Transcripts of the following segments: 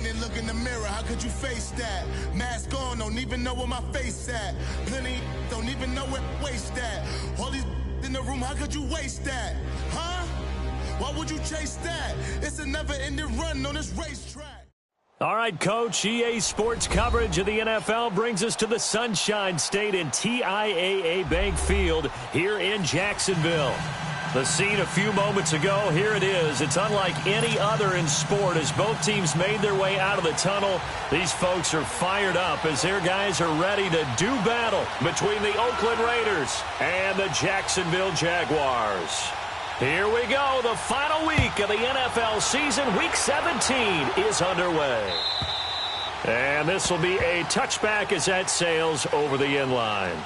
and look in the mirror, how could you face that? Mask on, don't even know where my face at. Plenty don't even know where to waste that. All these in the room, how could you waste that? Huh? Why would you chase that? It's a never-ending run on this racetrack. All right, Coach, EA Sports coverage of the NFL brings us to the Sunshine State in TIAA Bank Field here in Jacksonville. The scene a few moments ago, here it is. It's unlike any other in sport as both teams made their way out of the tunnel. These folks are fired up as their guys are ready to do battle between the Oakland Raiders and the Jacksonville Jaguars. Here we go. The final week of the NFL season, Week 17, is underway. And this will be a touchback as that sails over the end line.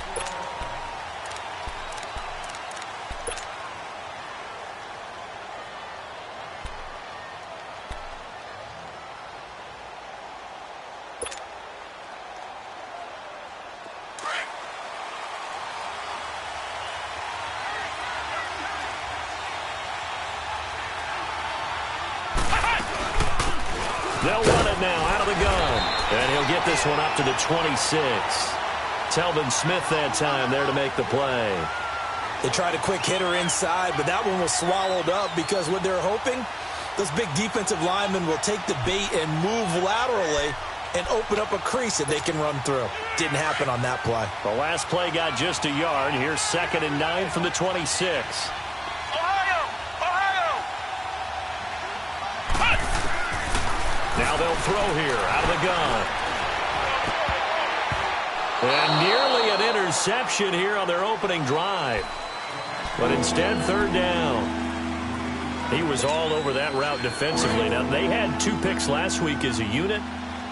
They'll run it now out of the gun. And he'll get this one up to the 26. Telvin Smith that time there to make the play. They tried a quick hitter inside, but that one was swallowed up because what they're hoping, those big defensive linemen will take the bait and move laterally and open up a crease that they can run through. Didn't happen on that play. The last play got just a yard. Here's 2nd and 9 from the 26. Now they'll throw here out of the gun. And nearly an interception here on their opening drive. But instead, 3rd down. He was all over that route defensively. Now, they had 2 picks last week as a unit.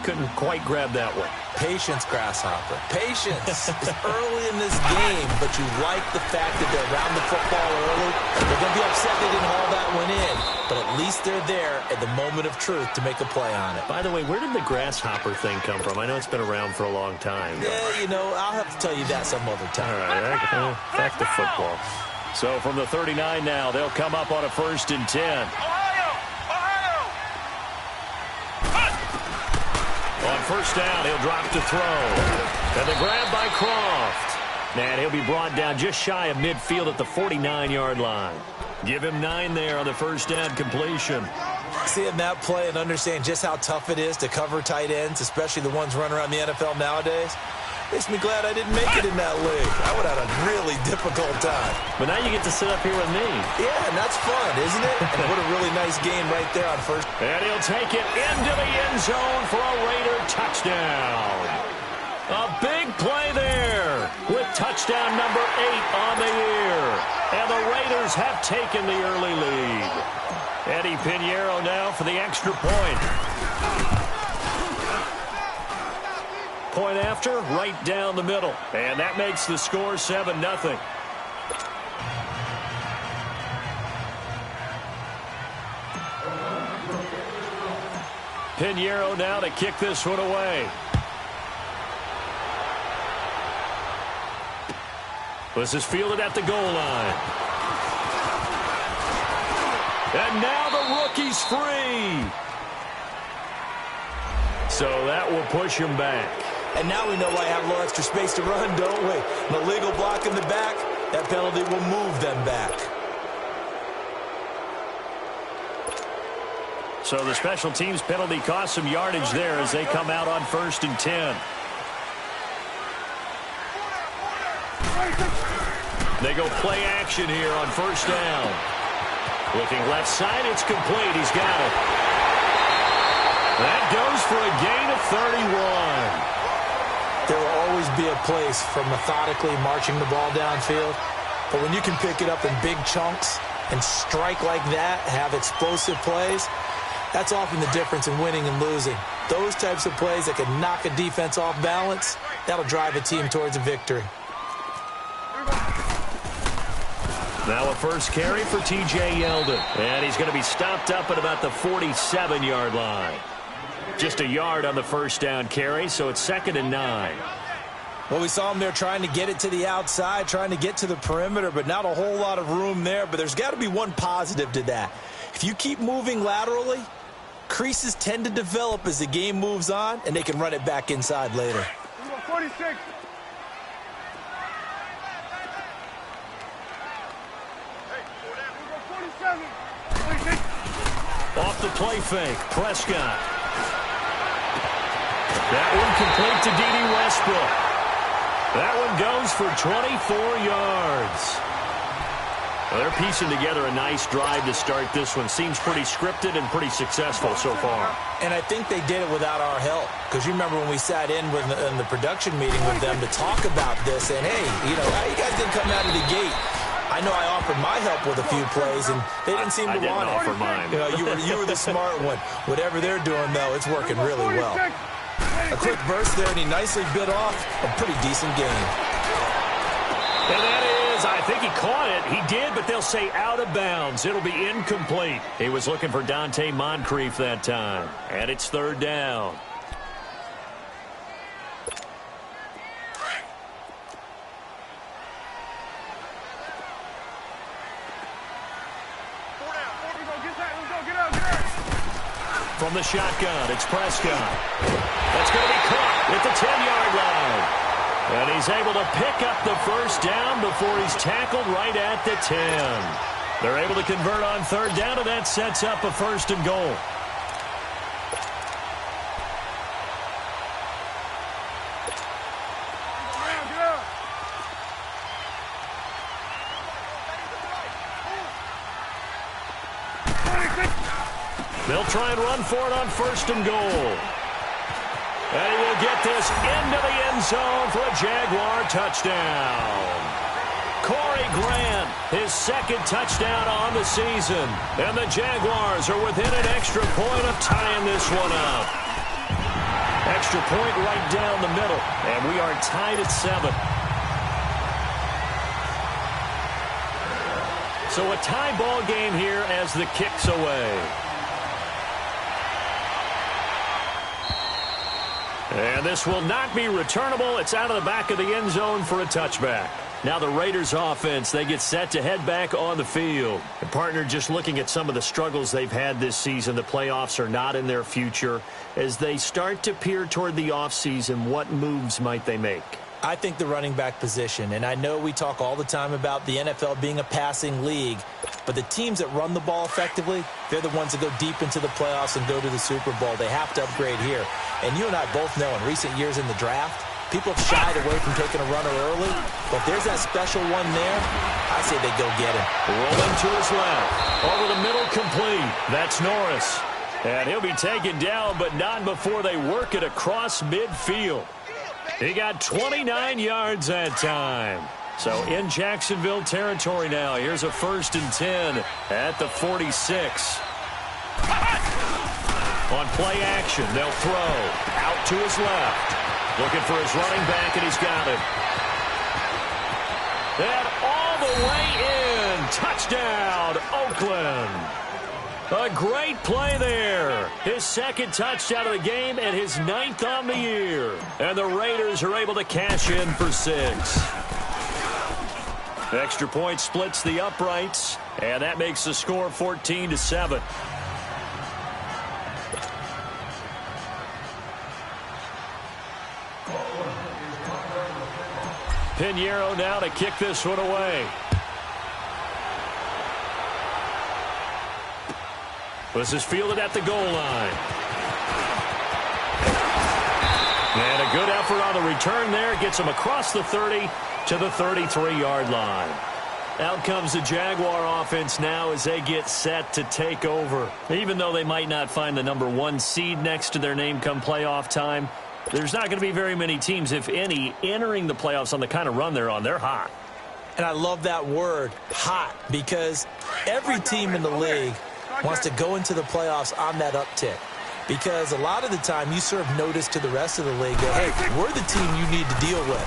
Couldn't quite grab that one. Patience, Grasshopper. Patience is early in this game, but you like the fact that they're around the football early. They're going to be upset they didn't haul that one in, but at least they're there at the moment of truth to make a play on it. By the way, where did the Grasshopper thing come from? I know it's been around for a long time. Yeah, you know, I'll have to tell you that some other time. All right, back to football. So from the 39 now, they'll come up on a 1st and 10. On 1st down, he'll drop to throw. And the grab by Croft. And he'll be brought down just shy of midfield at the 49-yard line. Give him 9 there on the 1st down completion. Seeing that play and understand just how tough it is to cover tight ends, especially the ones running around the NFL nowadays, makes me glad I didn't make it in that league. I would have had a really difficult time. But now you get to sit up here with me. Yeah, and that's fun, isn't it? And what a really nice game right there on 1st. And he'll take it into the end zone for a Raider touchdown. A big play there with touchdown number 8 on the year. And the Raiders have taken the early lead. Eddie Pinheiro now for the extra point. Point after, right down the middle. And that makes the score 7-0. Pinheiro now to kick this one away. This is fielded at the goal line. And now the rookie's free. So that will push him back. And now we know why I have a little extra space to run, don't we? An illegal block in the back, that penalty will move them back. So the special teams penalty cost some yardage there as they come out on 1st and 10. They go play action here on 1st down. Looking left side, it's complete. He's got it. That goes for a gain of 31. There will always be a place for methodically marching the ball downfield. But when you can pick it up in big chunks and strike like that, have explosive plays, that's often the difference in winning and losing. Those types of plays that can knock a defense off balance, that'll drive a team towards a victory. Now a first carry for T.J. Yeldon. And he's going to be stopped up at about the 47-yard line. Just a yard on the 1st down carry, so it's 2nd and 9. Well, we saw him there trying to get it to the outside, trying to get to the perimeter, but not a whole lot of room there. But there's got to be one positive to that. If you keep moving laterally, creases tend to develop as the game moves on, and they can run it back inside later. 46. Off the play fake, Prescott. That one complete to D.D. Westbrook. That one goes for 24 yards. Well, they're piecing together a nice drive to start this one. Seems pretty scripted and pretty successful so far. And I think they did it without our help. Because you remember when we sat in the production meeting with them to talk about this, and hey, you know, how you guys didn't come out of the gate? I know I offered my help with a few plays, and they didn't seem to want it. I didn't offer mine. You know, you were the smart one. Whatever they're doing, though, it's working really well. A quick burst there, and he nicely bit off a pretty decent game. And that is, I think he caught it. He did, but they'll say out of bounds. It'll be incomplete. He was looking for Dante Moncrief that time. And it's third down. From the shotgun, it's Prescott. That's going to be caught at the 10-yard line. And he's able to pick up the first down before he's tackled right at the 10. They're able to convert on third down, and that sets up a first and goal. They'll try and run for it on first and goal. And he will get this into the end zone for a Jaguar touchdown. Corey Grant, his second touchdown on the season. And the Jaguars are within an extra point of tying this one up. Extra point right down the middle. And we are tied at 7. So a tie ball game here as the kick's away. And this will not be returnable. It's out of the back of the end zone for a touchback. Now the Raiders offense, they get set to head back on the field. And partner, just looking at some of the struggles they've had this season, the playoffs are not in their future. As they start to peer toward the offseason, what moves might they make? I think the running back position, and I know we talk all the time about the NFL being a passing league, but the teams that run the ball effectively, they're the ones that go deep into the playoffs and go to the Super Bowl. They have to upgrade here. And you and I both know in recent years in the draft, people have shied away from taking a runner early, but if there's that special one there, I say they go get him. Rolling to his left, over the middle complete. That's Norris. And he'll be taken down, but not before they work it across midfield. He got 29 yards that time. So in Jacksonville territory now. Here's a 1st and 10 at the 46. On play action, they'll throw out to his left. Looking for his running back, and he's got it. And all the way in. Touchdown, Oakland. A great play there. His second touchdown of the game and his 9th on the year. And the Raiders are able to cash in for 6. Extra point splits the uprights, and that makes the score 14-7. Pinheiro now to kick this one away. This is fielded at the goal line. And a good effort on the return there. Gets him across the 30 to the 33-yard line. Out comes the Jaguar offense now as they get set to take over. Even though they might not find the number 1 seed next to their name come playoff time, there's not going to be very many teams, if any, entering the playoffs on the kind of run they're on. They're hot. And I love that word, hot, because every team in the league wants to go into the playoffs on that uptick. Because a lot of the time you serve notice to the rest of the league that, hey, we're the team you need to deal with.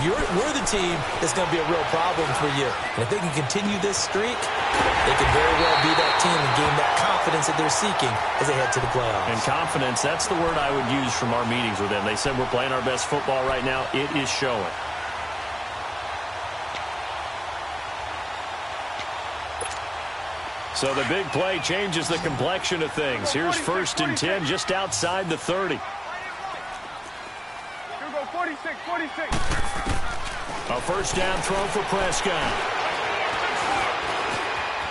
We're the team that's going to be a real problem for you. And if they can continue this streak, they can very well be that team and gain that confidence that they're seeking as they head to the playoffs. And confidence, that's the word I would use from our meetings with them. They said we're playing our best football right now. It is showing. So the big play changes the complexion of things. Here's 1st and 10 just outside the 30. Here we go, 46. A first down throw for Prescott.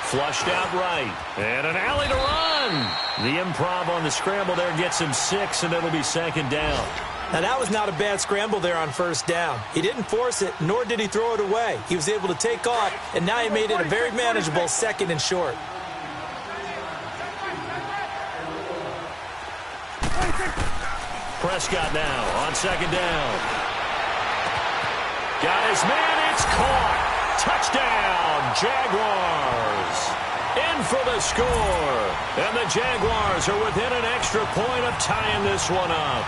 Flushed out right. And an alley to run. The improv on the scramble there gets him 6, and it'll be 2nd down. Now, that was not a bad scramble there on 1st down. He didn't force it, nor did he throw it away. He was able to take off, and now he made it a very manageable 2nd and short. Prescott now on 2nd down. Got his man, it's caught. Touchdown, Jaguars. In for the score. And the Jaguars are within an extra point of tying this one up.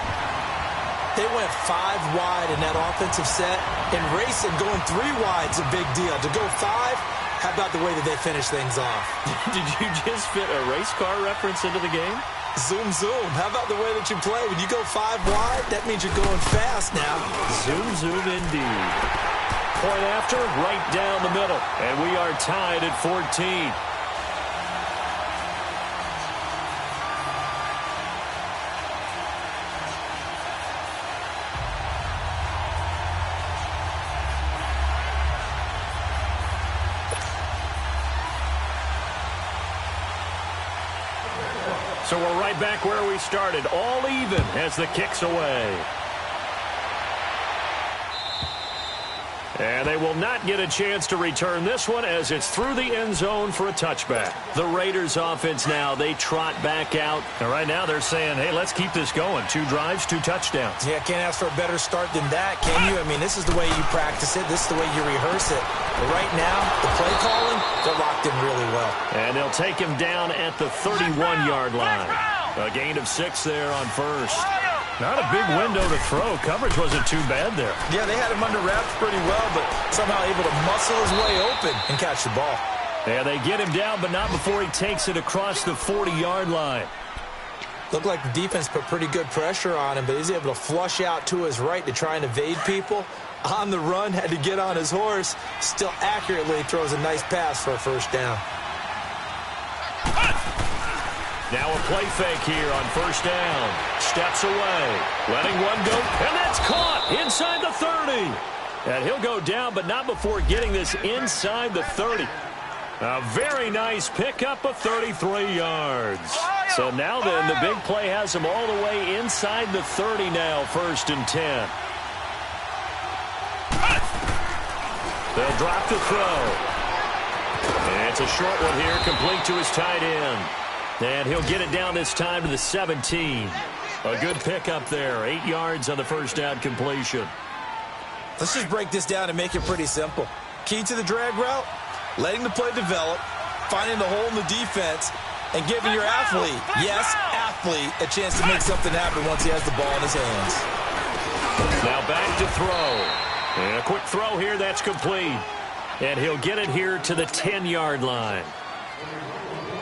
They went 5 wide in that offensive set, and racing going 3 wide's a big deal. To go 5, how about the way that they finish things off? Did you just fit a race car reference into the game? Zoom, zoom. How about the way that you play? When you go 5 wide, that means you're going fast now. Zoom, zoom indeed. Point after, right down the middle. And we are tied at 14. So we're right back where we started, all even as the kick's away. And they will not get a chance to return this one as it's through the end zone for a touchback. The Raiders offense now, they trot back out. And right now they're saying, hey, let's keep this going. 2 drives, 2 touchdowns. Yeah, can't ask for a better start than that, can you? I mean, this is the way you practice it. This is the way you rehearse it. But right now, the play calling, they're locked in really well. And they'll take him down at the 31-yard line. A gain of 6 there on 1st. Not a big window to throw. Coverage wasn't too bad there. Yeah, they had him under wraps pretty well, but somehow able to muscle his way open and catch the ball. Yeah, they get him down, but not before he takes it across the 40-yard line. Looked like the defense put pretty good pressure on him, but he's able to flush out to his right to try and evade people. On the run, had to get on his horse. Still accurately throws a nice pass for a 1st down. Now a play fake here on 1st down. Steps away. Letting one go. And that's caught inside the 30. And he'll go down, but not before getting this inside the 30. A very nice pickup of 33 yards. So now then, the big play has him all the way inside the 30 now, 1st and 10. They'll drop the throw. And it's a short one here, complete to his tight end. And he'll get it down this time to the 17. A good pickup there. 8 yards on the 1st down completion. Let's just break this down and make it pretty simple. Key to the drag route, letting the play develop, finding the hole in the defense, and giving your athlete, yes, athlete, a chance to make something happen once he has the ball in his hands. Now back to throw. And a quick throw here, that's complete. And he'll get it here to the 10-yard line.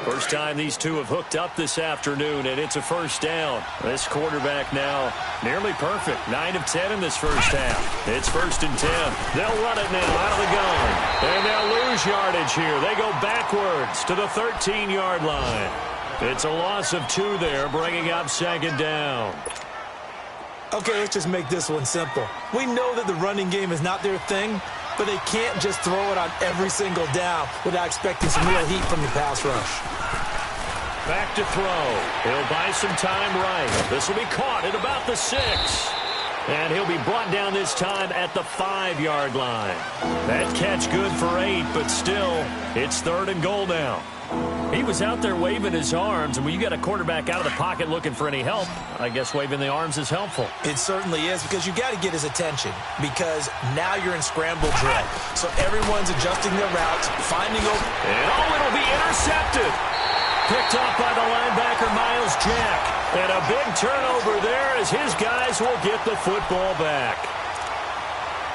First time these two have hooked up this afternoon, and it's a 1st down. This quarterback now nearly perfect. 9 of 10 in this 1st half. It's 1st and 10. They'll run it now out of the gun. And they'll lose yardage here. They go backwards to the 13-yard line. It's a loss of 2 there, bringing up 2nd down. Okay, let's just make this one simple. We know that the running game is not their thing, but they can't just throw it on every single down without expecting some real heat from the pass rush. Back to throw. He'll buy some time right. This will be caught at about the 6. And he'll be brought down this time at the 5-yard line. That catch good for 8, but still, it's 3rd and goal now. He was out there waving his arms, and when you got a quarterback out of the pocket looking for any help, I guess waving the arms is helpful. It certainly is, because you got to get his attention, because now you're in scramble drill. So everyone's adjusting their routes, finding open. And it'll be intercepted. Picked off by the linebacker, Miles Jack. And a big turnover there as his guys will get the football back.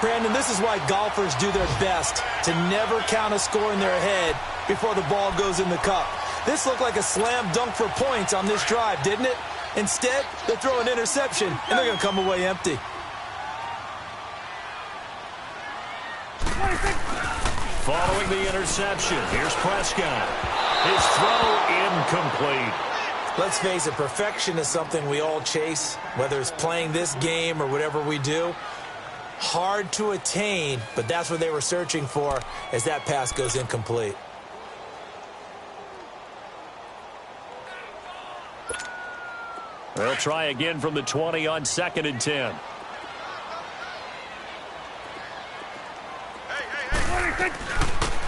Brandon, this is why golfers do their best to never count a score in their head before the ball goes in the cup. This looked like a slam dunk for points on this drive, didn't it? Instead, they throw an interception, and they're going to come away empty. Following the interception, here's Prescott. His throw incomplete. Let's face it, perfection is something we all chase, whether it's playing this game or whatever we do. Hard to attain, but that's what they were searching for as that pass goes incomplete. They'll try again from the 20 on 2nd and 10.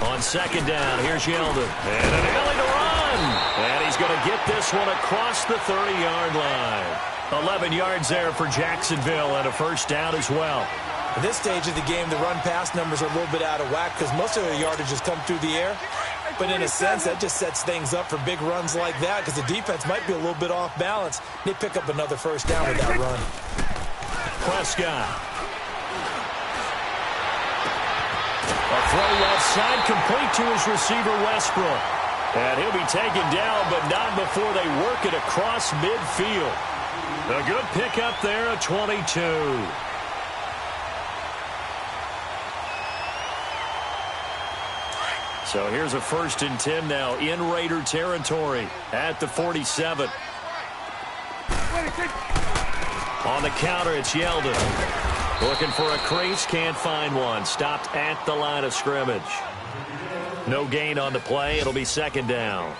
On 2nd down, here's Yeldon. And an alley to run. And he's going to get this one across the 30-yard line. 11 yards there for Jacksonville and a first down as well. At this stage of the game, the run-pass numbers are a little bit out of whack because most of the yardage has come through the air. But in a sense, that just sets things up for big runs like that because the defense might be a little bit off balance. They pick up another first down with that run. Prescott. A throw left side, complete to his receiver, Westbrook. And he'll be taken down, but not before they work it across midfield. A good pickup there at 22. So here's a 1st and 10 now in Raider territory at the 47. On the counter, it's Yeldon. Looking for a crease, can't find one. Stopped at the line of scrimmage. No gain on the play. It'll be 2nd down.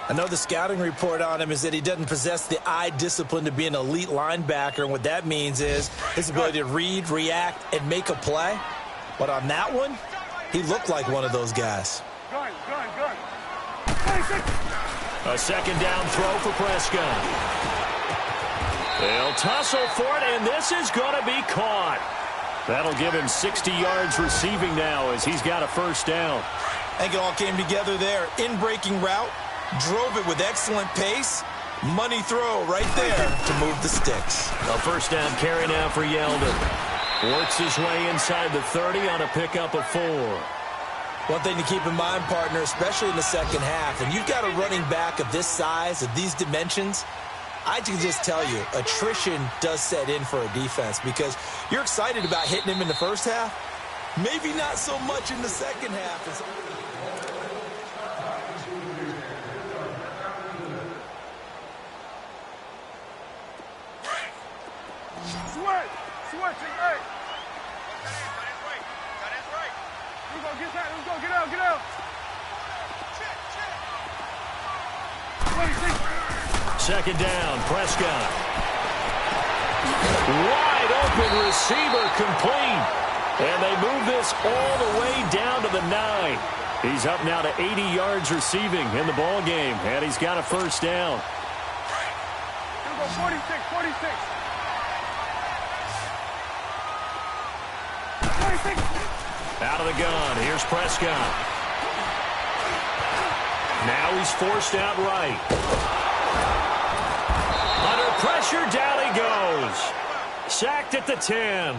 I know the scouting report on him is that he doesn't possess the eye discipline to be an elite linebacker, and what that means is his ability to read, react, and make a play. But on that one, he looked like one of those guys. A 2nd down throw for Prescott. They'll tussle for it, and this is going to be caught. That'll give him 60 yards receiving now as he's got a first down. I think it all came together there. In-breaking route, drove it with excellent pace. Money throw right there to move the sticks. A first down carry now for Yeldon. Works his way inside the 30 on a pickup of 4. One thing to keep in mind, partner, especially in the second half, and you've got a running back of this size, of these dimensions, I can just tell you, attrition does set in for a defense because you're excited about hitting him in the first half. Maybe not so much in the second half. Switching, hey. That is right. Let's go, get that. Let's go, get out. Check. 2nd down, Prescott. Wide open receiver, complete. And they move this all the way down to the 9. He's up now to 80 yards receiving in the ball game, and he's got a first down. Let's go, 46. Out of the gun, here's Prescott. Now he's forced out right. Under pressure, down he goes. Sacked at the 10.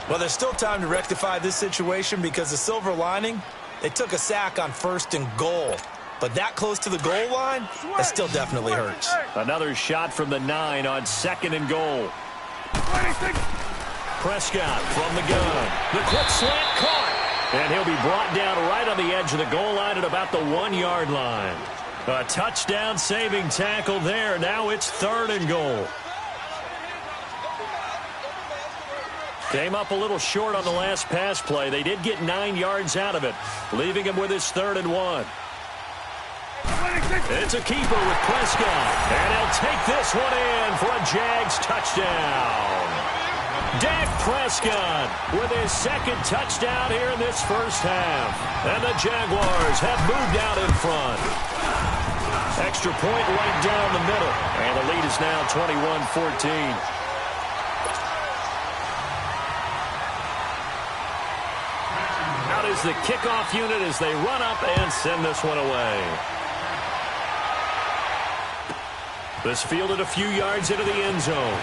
Well, there's still time to rectify this situation because the silver lining, they took a sack on 1st and goal. But that close to the goal line, that still definitely hurts. Another shot from the 9 on 2nd and goal. 26. Prescott from the gun. The quick slant caught. And he'll be brought down right on the edge of the goal line at about the 1-yard line. A touchdown saving tackle there. Now it's 3rd and goal. Came up a little short on the last pass play. They did get 9 yards out of it, leaving him with his 3rd and 1. It's a keeper with Prescott. And he'll take this one in for a Jags touchdown. Dak Prescott with his 2nd touchdown here in this first half. And the Jaguars have moved out in front. Extra point right down the middle. And the lead is now 21-14. Out is the kickoff unit as they run up and send this one away. This fielded a few yards into the end zone.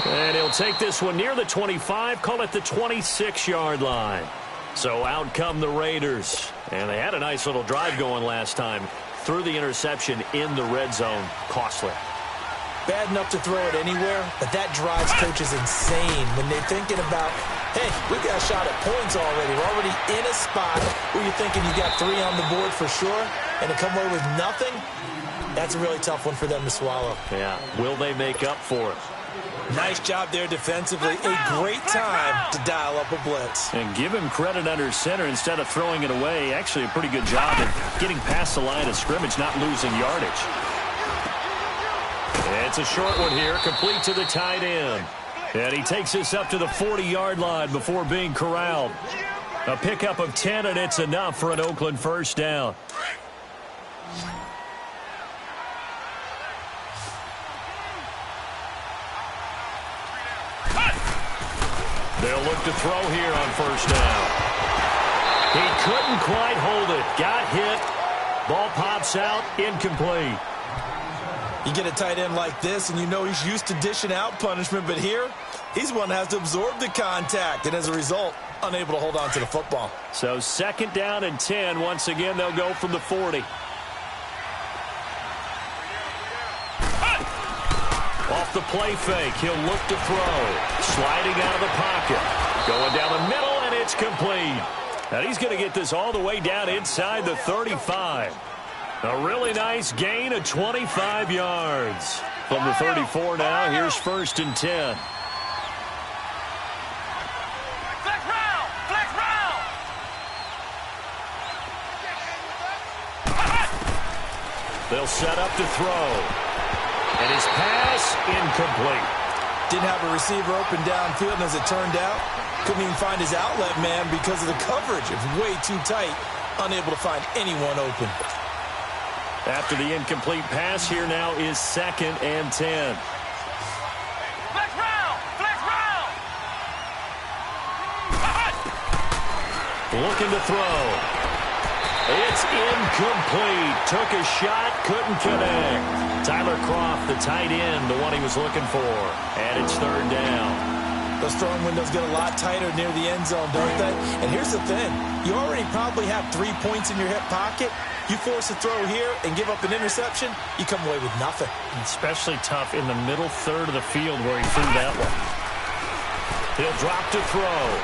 And he'll take this one near the 25, call it the 26-yard line. So out come the Raiders. And they had a nice little drive going last time. Threw the interception in the red zone. Costly. Bad enough to throw it anywhere, but that drives coaches insane when they're thinking about hey, we got a shot at points already. We're already in a spot where you're thinking you got 3 on the board for sure, and to come away with nothing, that's a really tough one for them to swallow. Yeah, will they make up for it? Nice job there defensively. A great time to dial up a blitz. And give him credit under center instead of throwing it away. Actually a pretty good job of getting past the line of scrimmage, not losing yardage. It's a short one here, complete to the tight end. And he takes us up to the 40-yard line before being corralled. A pickup of 10, and it's enough for an Oakland first down. They'll look to throw here on first down. He couldn't quite hold it. Got hit. Ball pops out. Incomplete. You get a tight end like this, and you know he's used to dishing out punishment, but here, he's one that has to absorb the contact, and as a result, unable to hold on to the football. So 2nd down and 10. Once again, they'll go from the 40. Off the play fake, he'll look to throw. Sliding out of the pocket. Going down the middle, and it's complete. And he's going to get this all the way down inside the 35. A really nice gain of 25 yards. From the 34 now, here's 1st and 10. Flex round! Flex round! They'll set up to throw. And his pass, incomplete. Didn't have a receiver open downfield, and as it turned out, couldn't even find his outlet man because of the coverage. It was way too tight, unable to find anyone open. After the incomplete pass, here now is 2nd and 10. Flex round! Flex round! Looking to throw. It's incomplete. Took a shot, couldn't connect. Tyler Croft, the tight end, the one he was looking for. And it's 3rd down. Those throwing windows get a lot tighter near the end zone, don't they? And here's the thing. You already probably have 3 points in your hip pocket. You force a throw here and give up an interception, you come away with nothing. Especially tough in the middle third of the field where he threw that one. He'll drop to throw.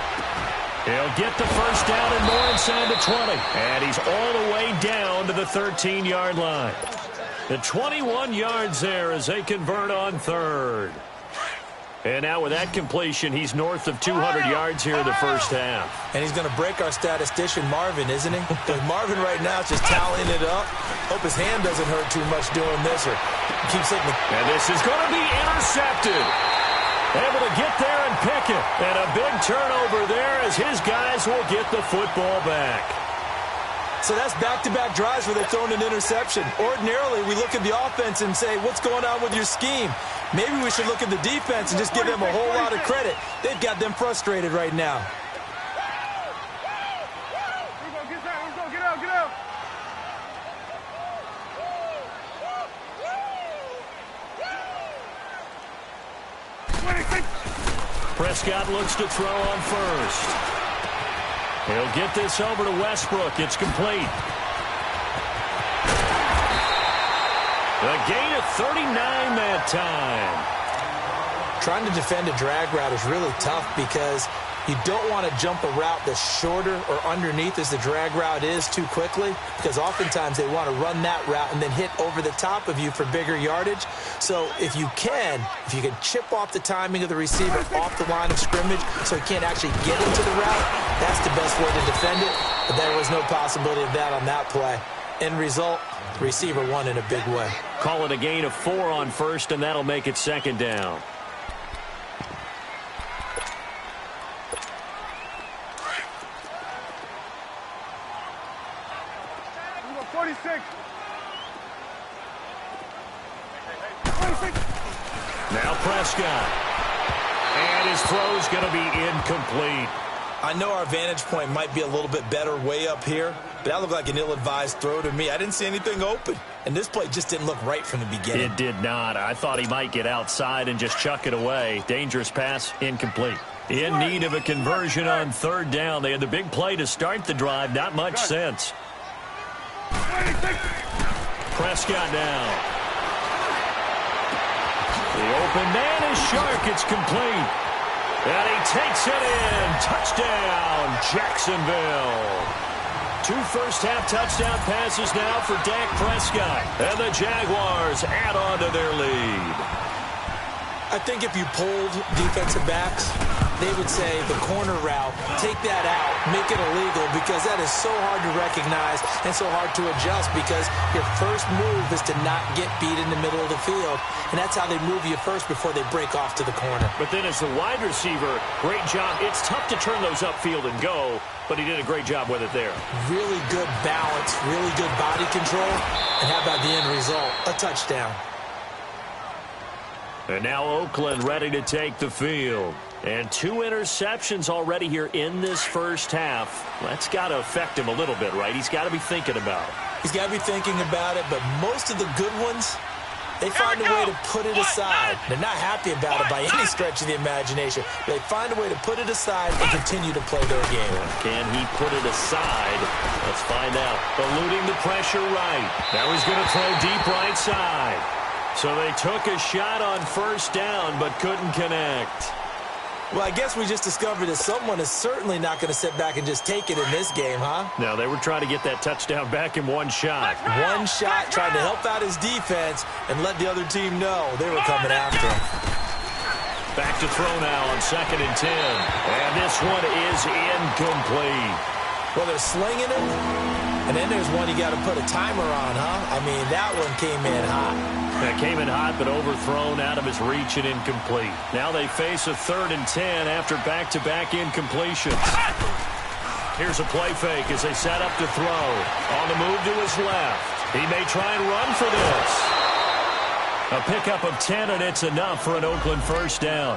He'll get the first down and more inside the 20. And he's all the way down to the 13-yard line. The 21 yards there as they convert on 3rd. And now with that completion, he's north of 200 yards here in the first half. And he's going to break our statistician, Marvin, isn't he? Because Marvin right now is just tallying it up. Hope his hand doesn't hurt too much doing this or keeps hitting the... And this is going to be intercepted. Able to get there and pick it. And a big turnover there as his guys will get the football back. So that's back-to-back drives where they've thrown an interception. Ordinarily, we look at the offense and say, what's going on with your scheme? Maybe we should look at the defense and just give them a whole lot of credit. They've got them frustrated right now. Let's go, get out, let's go, get out, get out. Prescott looks to throw on first. He'll get this over to Westbrook. It's complete. A gain of 39 that time. Trying to defend a drag route is really tough because you don't want to jump a route that's shorter or underneath as the drag route is too quickly, because oftentimes they want to run that route and then hit over the top of you for bigger yardage. So if you can chip off the timing of the receiver off the line of scrimmage so he can't actually get into the route, that's the best way to defend it. But there was no possibility of that on that play. End result, the receiver won in a big way. Call it a gain of 4 on first, and that'll make it 2nd down. 46. Now Prescott. And his throw's going to be incomplete. I know our vantage point might be a little bit better way up here, but that looked like an ill-advised throw to me. I didn't see anything open, and this play just didn't look right from the beginning. It did not. I thought he might get outside and just chuck it away. Dangerous pass, incomplete. In need of a conversion on 3rd down. They had the big play to start the drive. Not much sense. Prescott now. The open man is Shark. It's complete. And he takes it in. Touchdown, Jacksonville. 2 first-half touchdown passes now for Dak Prescott. And the Jaguars add on to their lead. I think if you polled defensive backs, they would say the corner route, take that out, make it illegal, because that is so hard to recognize and so hard to adjust, because your first move is to not get beat in the middle of the field, and that's how they move you first before they break off to the corner. But then as the wide receiver, great job. It's tough to turn those upfield and go, but he did a great job with it there. Really good balance, really good body control, and how about the end result? A touchdown. And now Oakland ready to take the field. And 2 interceptions already here in this first half. That's got to affect him a little bit, right? He's got to be thinking about it. He's got to be thinking about it, but most of the good ones, they find a way to put it aside. They're not happy about it by any stretch of the imagination. They find a way to put it aside and continue to play their game. Can he put it aside? Let's find out. Eluding the pressure right. Now he's going to throw deep right side. So they took a shot on first down but couldn't connect. Well, I guess we just discovered that someone is certainly not going to sit back and just take it in this game, huh? No, they were trying to get that touchdown back in one shot. One shot, trying to help out his defense and let the other team know they were coming after him. Back to throw now on 2nd and 10. And this one is incomplete. Well, they're slinging him, and then there's one you got to put a timer on, huh? I mean, that one came in hot. That came in hot, but overthrown out of his reach and incomplete. Now they face a 3rd and 10 after back-to-back incompletions. Here's a play fake as they set up to throw. On the move to his left. He may try and run for this. A pickup of 10, and it's enough for an Oakland first down.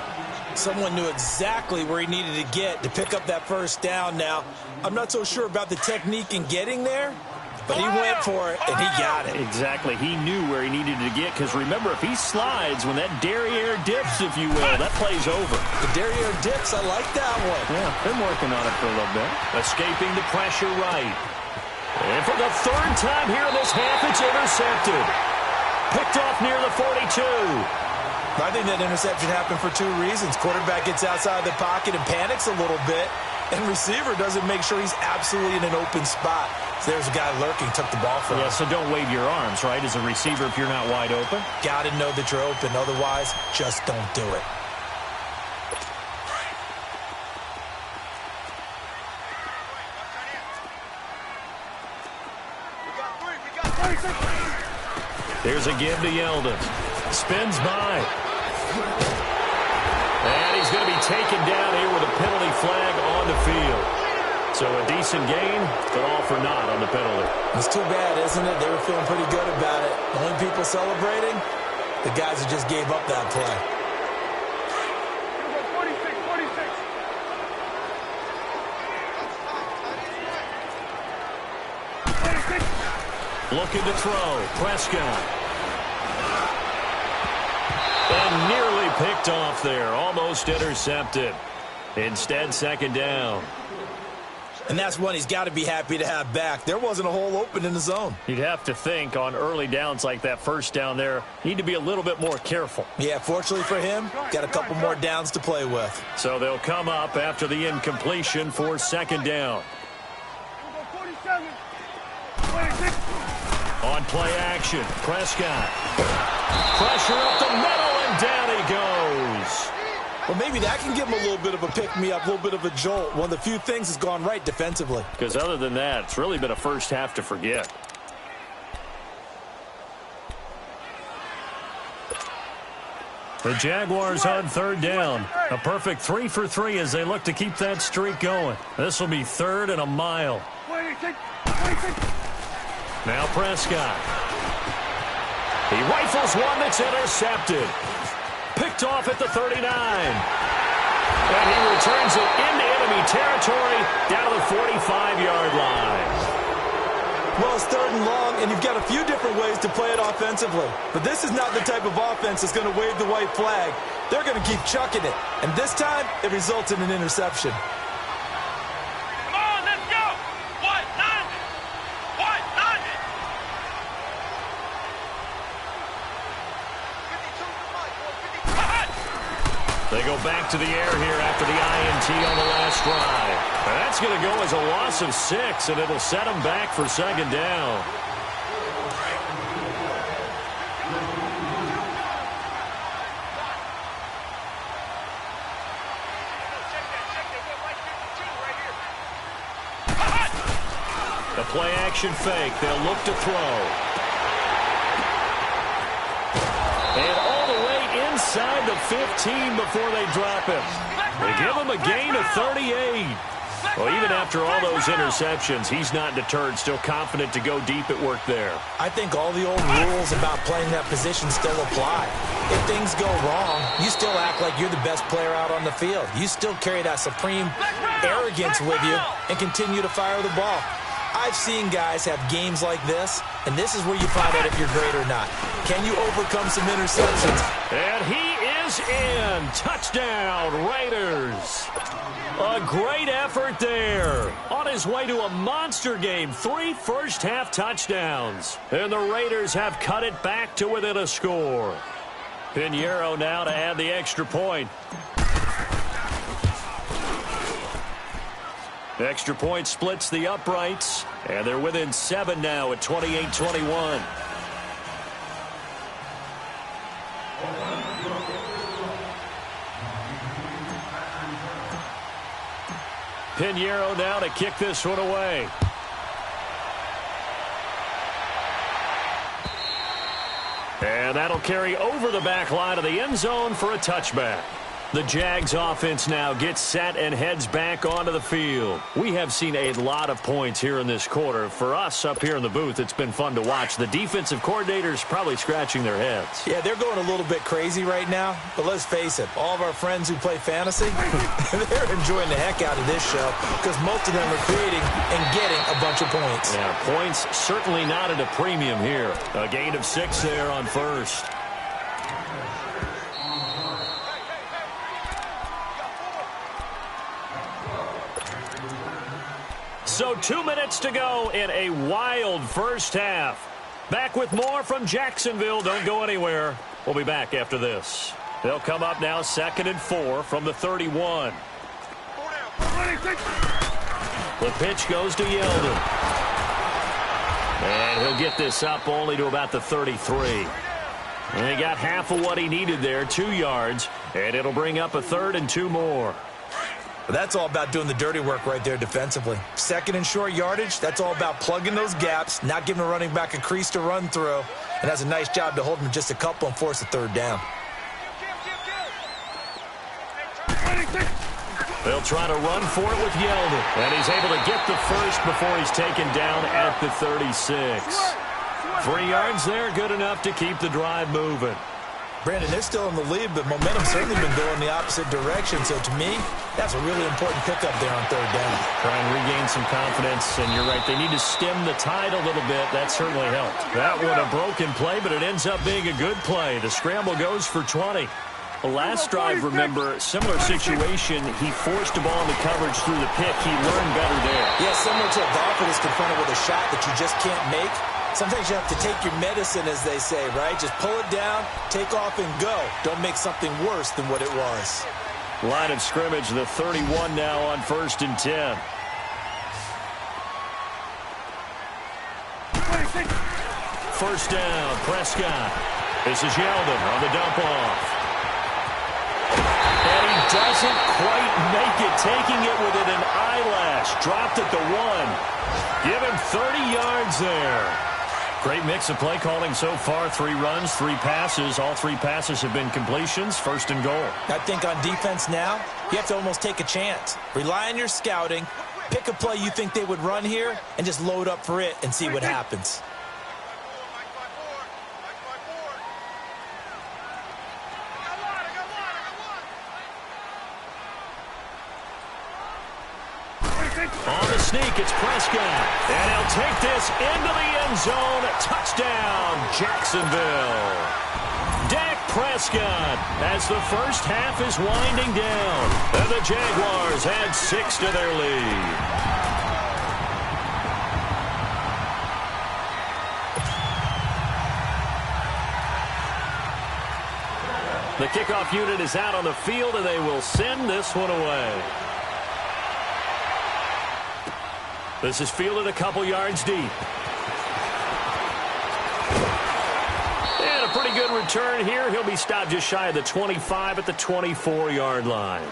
Someone knew exactly where he needed to get to pick up that first down. Now, I'm not so sure about the technique in getting there, but he went for it, and he got it. Exactly. He knew where he needed to get, because remember, if he slides, when that derriere dips, if you will, that play's over. The derriere dips, I like that one. Yeah, been working on it for a little bit. Escaping the pressure right. And for the 3rd time here in this half, it's intercepted. Picked off near the 42. I think that interception happened for 2 reasons. Quarterback gets outside the pocket and panics a little bit, and receiver doesn't make sure he's absolutely in an open spot. So there's a guy lurking, took the ball from him. Yeah, so don't wave your arms, right, as a receiver if you're not wide open. Got to know that you're open. Otherwise, just don't do it. There's a give to Yeldon. Spins by. And he's going to be taken down here with a penalty flag on the field. So a decent gain, but all for naught on the penalty. It's too bad, isn't it? They were feeling pretty good about it. The only people celebrating, the guys who just gave up that play. 46. Looking to throw. Prescott. And nearly picked off there. Almost intercepted. Instead, 2nd down. And that's one he's got to be happy to have back. There wasn't a hole open in the zone. You'd have to think on early downs like that first down there, need to be a little bit more careful. Yeah, fortunately for him, got a couple more downs to play with. So they'll come up after the incompletion for 2nd down. 47. 26. On play action, Prescott. Pressure up the middle, and down he goes. Well, maybe that can give him a little bit of a pick-me-up, a little bit of a jolt. One of the few things that's gone right defensively. Because other than that, it's really been a first half to forget. The Jaguars on 3rd down. A perfect 3 for 3 as they look to keep that streak going. This will be 3rd and a mile. 26. 26. Now Prescott. He rifles one that's intercepted. Picked off at the 39. And he returns it into enemy territory down to the 45-yard line. Well, it's 3rd and long, and you've got a few different ways to play it offensively. But this is not the type of offense that's going to wave the white flag. They're going to keep chucking it. And this time, it results in an interception. Come on, let's go. 190. 190. They go back to the air here after the INT on the last drive. And that's going to go as a loss of 6, and it'll set them back for second down. The play-action fake. They'll look to throw. And all the way inside the 15 before they drop him. They give him a gain of 38. Well, even after all those interceptions, he's not deterred, still confident to go deep at work there. I think all the old rules about playing that position still apply. If things go wrong, you still act like you're the best player out on the field. You still carry that supreme arrogance with you and continue to fire the ball. I've seen guys have games like this, and this is where you find out if you're great or not. Can you overcome some interceptions? And he is in. Touchdown, Raiders. A great effort there. On his way to a monster game, 3 first-half touchdowns. And the Raiders have cut it back to within a score. Pinheiro now to add the extra point. Extra point splits the uprights, and they're within 7 now at 28-21. Pinheiro now to kick this one away. And that'll carry over the back line of the end zone for a touchback. The Jags offense now gets set and heads back onto the field. We have seen a lot of points here in this quarter. For us up here in the booth, it's been fun to watch. The defensive coordinators probably scratching their heads. Yeah, they're going a little bit crazy right now. But let's face it, all of our friends who play fantasy, they're enjoying the heck out of this show because most of them are creating and getting a bunch of points. Yeah, points certainly not at a premium here. A gain of 6 there on first. So 2 minutes to go in a wild first half. Back with more from Jacksonville. Don't go anywhere. We'll be back after this. They'll come up now 2nd and 4 from the 31. The pitch goes to Yeldon. And he'll get this up only to about the 33. And he got half of what he needed there, 2 yards. And it'll bring up a 3rd and 2 more. But that's all about doing the dirty work right there defensively. 2nd and short yardage, that's all about plugging those gaps, not giving a running back a crease to run through, and that's a nice job to hold him just a couple and force a 3rd down. They'll try to run for it with Yeldon, and he's able to get the first before he's taken down at the 36. 3 yards there, good enough to keep the drive moving. Brandon, they're still in the lead, but momentum's certainly been going the opposite direction. So to me, that's a really important pickup there on 3rd down. Try and regain some confidence, and you're right. They need to stem the tide a little bit. That certainly helped. That one a broken play, but it ends up being a good play. The scramble goes for 20. The last drive, remember, similar situation. He forced a ball into coverage through the pick. He learned better there. Yeah, similar to a golfer that's confronted with a shot that you just can't make. Sometimes you have to take your medicine, as they say, right? Just pull it down, take off, and go. Don't make something worse than what it was. Line of scrimmage, the 31 now on 1st and 10. First down, Prescott. This is Yeldon on the dump off. And he doesn't quite make it, taking it within an eyelash. Dropped at the 1. Give him 30 yards there. Great mix of play calling so far. 3 runs, 3 passes. All 3 passes have been completions. 1st and goal. I think on defense now, you have to almost take a chance. Rely on your scouting. Pick a play you think they would run here and just load up for it and see what happens. On the sneak, it's Prescott. And he'll take this into the end zone. Touchdown, Jacksonville. Dak Prescott as the first half is winding down. And the Jaguars add 6 to their lead. The kickoff unit is out on the field, and they will send this one away. This is fielded a couple yards deep. And a pretty good return here. He'll be stopped just shy of the 25 at the 24-yard line.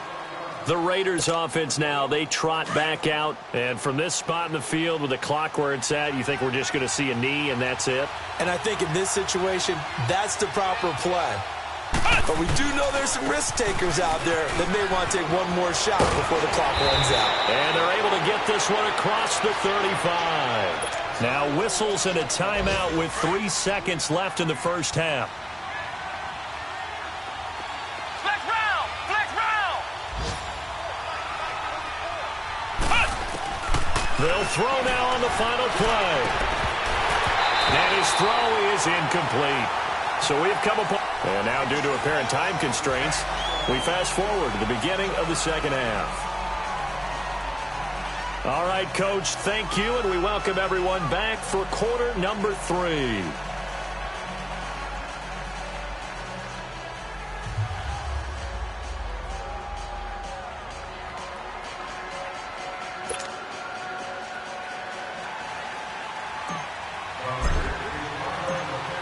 The Raiders offense now, they trot back out. And from this spot in the field with the clock where it's at, you think we're just going to see a knee and that's it? And I think in this situation, that's the proper play. But we do know there's some risk takers out there that may want to take one more shot before the clock runs out. And they're able to get this one across the 35. Now whistles and a timeout with 3 seconds left in the first half. Flex round! Flex round! They'll throw now on the final play. And his throw is incomplete. So we have come upon... And now due to apparent time constraints, we fast forward to the beginning of the second half. All right, Coach, thank you, and we welcome everyone back for quarter number 3.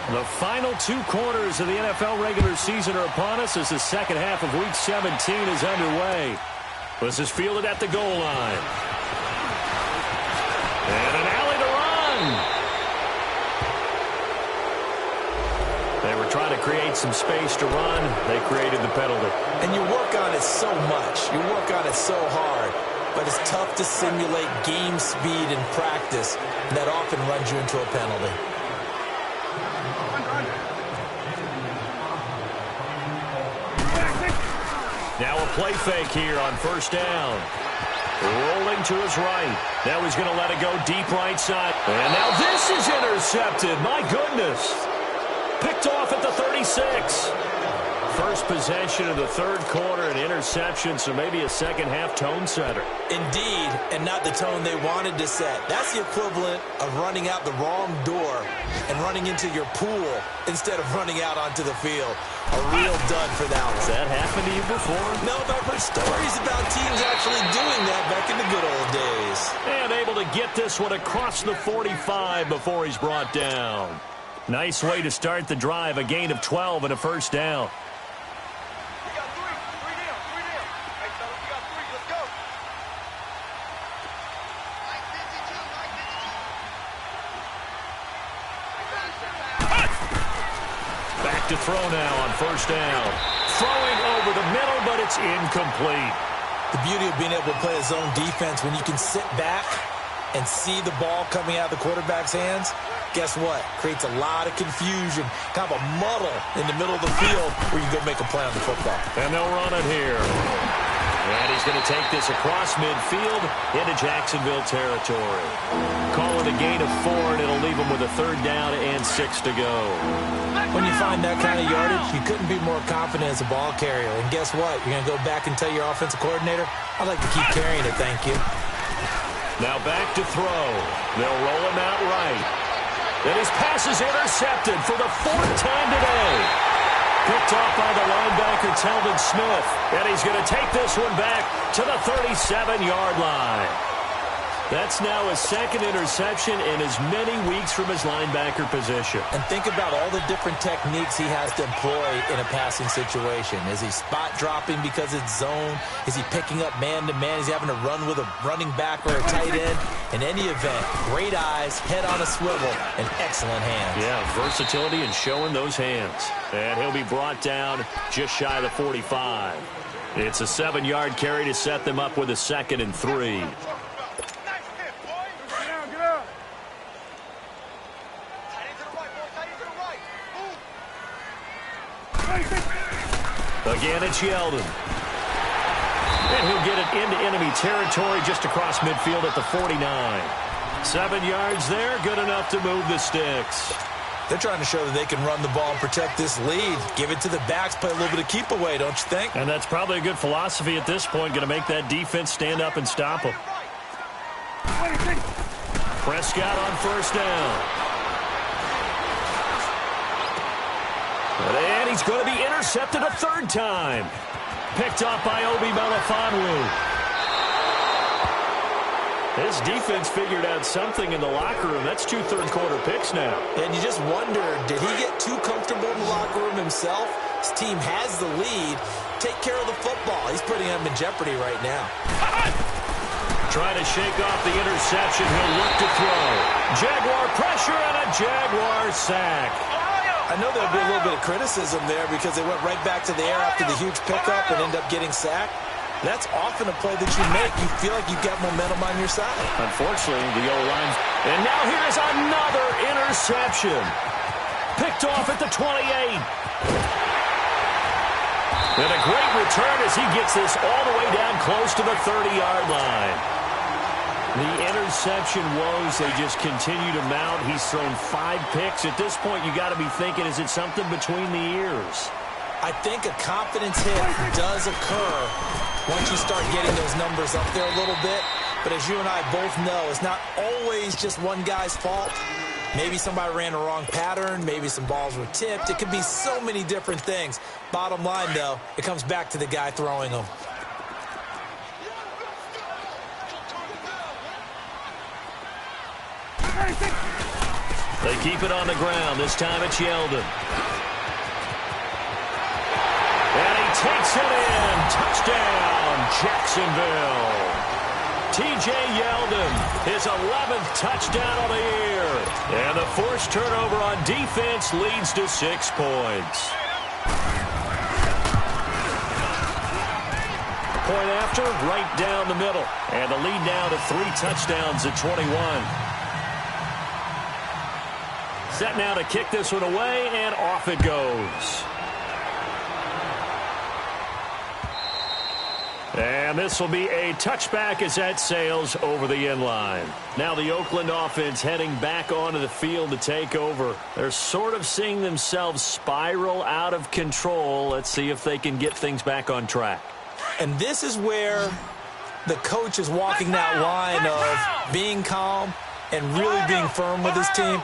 The final 2 quarters of the NFL regular season are upon us as the second half of Week 17 is underway. This is fielded at the goal line. And an alley to run. They were trying to create some space to run. They created the penalty. And you work on it so much. You work on it so hard. But it's tough to simulate game speed in practice. That often runs you into a penalty. Now a play fake here on first down. Rolling to his right. Now he's going to let it go deep right side. And now this is intercepted. My goodness. Picked off at the 36. First possession of the third quarter, an interception, so maybe a second-half tone setter. Indeed, and not the tone they wanted to set. That's the equivalent of running out the wrong door and running into your pool instead of running out onto the field. A real dud for that one. Has that happened to you before? No, but I've heard stories about teams actually doing that back in the good old days. And able to get this one across the 45 before he's brought down. Nice way to start the drive, a gain of 12 and a first down. You got 3. 3 down. 3 down. Hey, fellas, you got 3. Let's go. Back to throw now on first down. Throwing over the middle, but it's incomplete. The beauty of being able to play a zone defense when you can sit back and see the ball coming out of the quarterback's hands, guess what? Creates a lot of confusion, kind of a muddle in the middle of the field where you go make a play on the football. And they'll run it here. And he's going to take this across midfield into Jacksonville territory. Call it a gain of 4, and it'll leave him with a third down and 6 to go. When you find that kind of yardage, you couldn't be more confident as a ball carrier. And guess what? You're going to go back and tell your offensive coordinator, I'd like to keep carrying it, thank you. Now back to throw. They'll roll him out right. And his pass is intercepted for the 4th time today. Picked off by the linebacker, Telvin Smith. And he's going to take this one back to the 37-yard line. That's now his second interception in as many weeks from his linebacker position. And think about all the different techniques he has to employ in a passing situation. Is he spot dropping because it's zone? Is he picking up man-to-man? Is he having to run with a running back or a tight end? In any event, great eyes, head on a swivel, and excellent hands. Yeah, versatility and showing those hands. And he'll be brought down just shy of the 45. It's a 7-yard carry to set them up with a 2nd and 3. Again, it's Yeldon. And he'll get it into enemy territory just across midfield at the 49. 7 yards there, good enough to move the sticks. They're trying to show that they can run the ball and protect this lead. Give it to the backs, play a little bit of keep away, don't you think? And that's probably a good philosophy at this point, going to make that defense stand up and stop them. Prescott on first down. And he It's going to be intercepted a third time. Picked off by Obi Melifonwu. This defense figured out something in the locker room. That's 2 third-quarter picks now. And you just wonder, did he get too comfortable in the locker room himself? His team has the lead. Take care of the football. He's putting them in jeopardy right now. Trying to shake off the interception. He'll look to throw. Jaguar pressure and a Jaguar sack. I know there'll be a little bit of criticism there because they went right back to the air after the huge pickup and end up getting sacked. That's often a play that you make. You feel like you've got momentum on your side. Unfortunately, the O-line. And now here's another interception. Picked off at the 28. And a great return as he gets this all the way down close to the 30-yard line. The interception woes, they just continue to mount. He's thrown 5 picks. At this point, you got to be thinking, is it something between the ears? I think a confidence hit does occur once you start getting those numbers up there a little bit. But as you and I both know, it's not always just one guy's fault. Maybe somebody ran a wrong pattern. Maybe some balls were tipped. It could be so many different things. Bottom line, though, it comes back to the guy throwing them. They keep it on the ground. This time it's Yeldon. And he takes it in. Touchdown, Jacksonville. T.J. Yeldon, his 11th touchdown of the year. And the forced turnover on defense leads to 6 points. Point after, right down the middle. And the lead now to 3 touchdowns at 21. Set now to kick this one away, and off it goes. And this will be a touchback as that sails over the end line. Now the Oakland offense heading back onto the field to take over. They're sort of seeing themselves spiral out of control. Let's see if they can get things back on track. And this is where the coach is walking that line of being calm and really being firm with his team.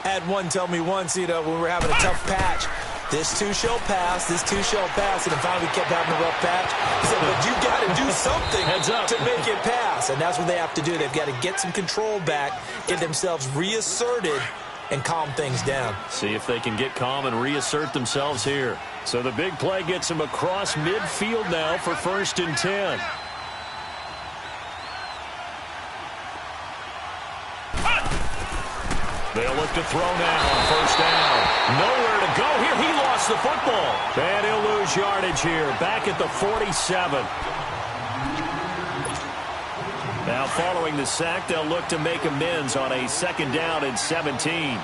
I had one tell me once, when we were having a tough patch, this too shall pass, this too shall pass, and then finally we kept having a rough patch. He said, but you got to do something to make it pass, and that's what they have to do. They've got to get some control back, get themselves reasserted, and calm things down. See if they can get calm and reassert themselves here. So the big play gets them across midfield now for 1st and 10. They'll look to throw now on 1st down. Nowhere to go here. He lost the football. And he'll lose yardage here. Back at the 47. Now following the sack, they'll look to make amends on a 2nd down and 17.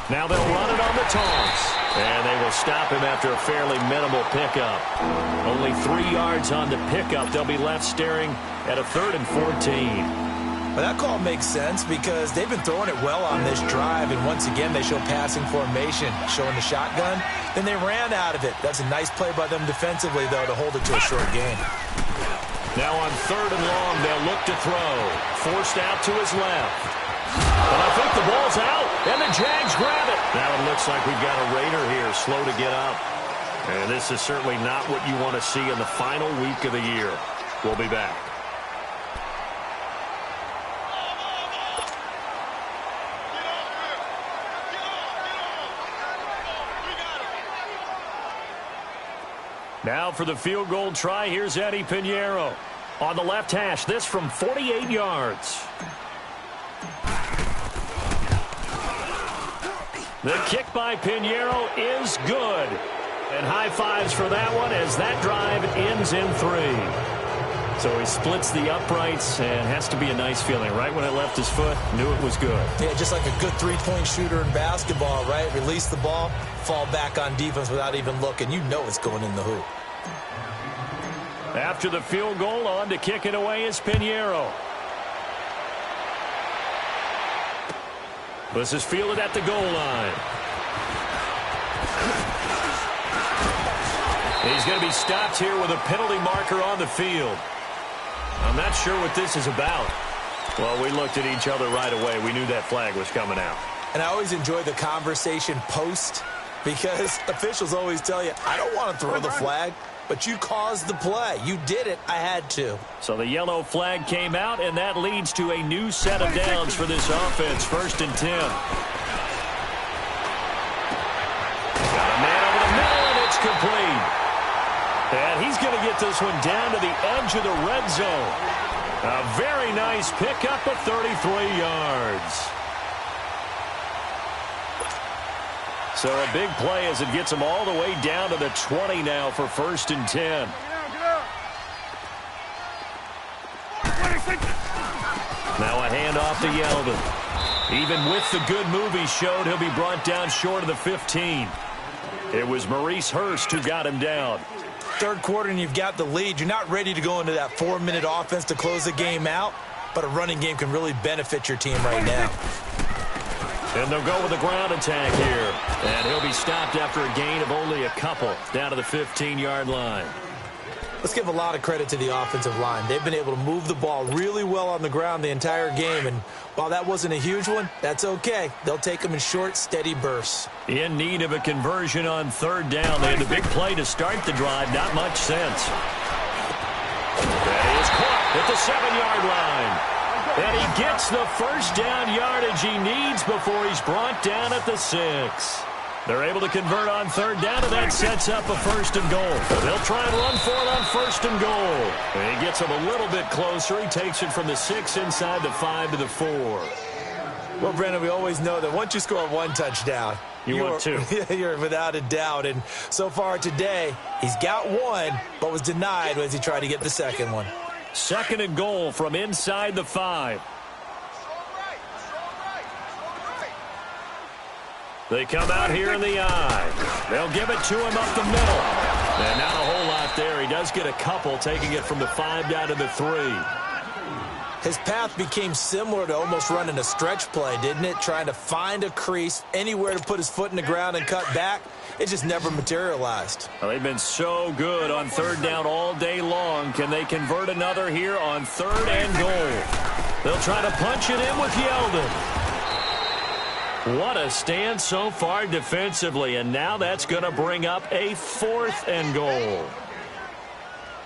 Now they'll run it on the taunts. And they will stop him after a fairly minimal pickup. Only 3 yards on the pickup. They'll be left staring at a 3rd and 14. Well, that call makes sense because they've been throwing it well on this drive, and once again they show passing formation, showing the shotgun. Then they ran out of it. That's a nice play by them defensively, though, to hold it to a short gain. Now on 3rd and long, they'll look to throw. Forced out to his left. And I think the ball's out, and the Jags grab it. Now it looks like we've got a Raider here, slow to get up. And this is certainly not what you want to see in the final week of the year. We'll be back. Now for the field goal try, here's Eddie Pinheiro. On the left hash, this from 48 yards. The kick by Pinheiro is good. And high fives for that one as that drive ends in 3. So he splits the uprights and has to be a nice feeling. Right when it left his foot, knew it was good. Yeah, just like a good 3-point shooter in basketball, right? Release the ball, fall back on defense without even looking. You know it's going in the hoop. After the field goal, on to kick it away is Pinheiro. This is fielded at the goal line. He's going to be stopped here with a penalty marker on the field. I'm not sure what this is about. Well, we looked at each other right away. We knew that flag was coming out. And I always enjoy the conversation post because officials always tell you, I don't want to throw the flag, but you caused the play. You did it. I had to. So the yellow flag came out, and that leads to a new set of downs for this offense. 1st and 10. Got a man over the middle, and it's complete. And he's going to get this one down to the edge of the red zone. A very nice pickup of 33 yards. So a big play as it gets them all the way down to the 20 now for 1st and 10. Now a handoff to Yeldon. Even with the good move he showed, he'll be brought down short of the 15. It was Maurice Hurst who got him down. 3rd quarter and you've got the lead. You're not ready to go into that 4-minute offense to close the game out, but a running game can really benefit your team right now. And they'll go with a ground attack here. And he'll be stopped after a gain of only a couple down to the 15-yard line. Let's give a lot of credit to the offensive line. They've been able to move the ball really well on the ground the entire game. And while that wasn't a huge one, that's okay. They'll take them in short, steady bursts. In need of a conversion on 3rd down. They had the big play to start the drive. Not much sense. That is caught at the 7-yard line. And he gets the 1st down yardage he needs before he's brought down at the 6. They're able to convert on 3rd down, and that sets up a 1st and goal. They'll try and run for it on 1st and goal. And he gets him a little bit closer. He takes it from the 6 inside the 5 to the 4. Well, Brandon, we always know that once you score 1 touchdown, you want 2. You're without a doubt. And so far today, he's got 1, but was denied as he tried to get the 2nd one. 2nd and goal from inside the 5. They come out here in the I. They'll give it to him up the middle. And not a whole lot there. He does get a couple, taking it from the 5 down to the 3. His path became similar to almost running a stretch play, didn't it? Trying to find a crease, anywhere to put his foot in the ground and cut back. It just never materialized. Well, they've been so good on 3rd down all day long. Can they convert another here on 3rd and goal? They'll try to punch it in with Yeldon. What a stand so far defensively, and now that's going to bring up a 4th and goal.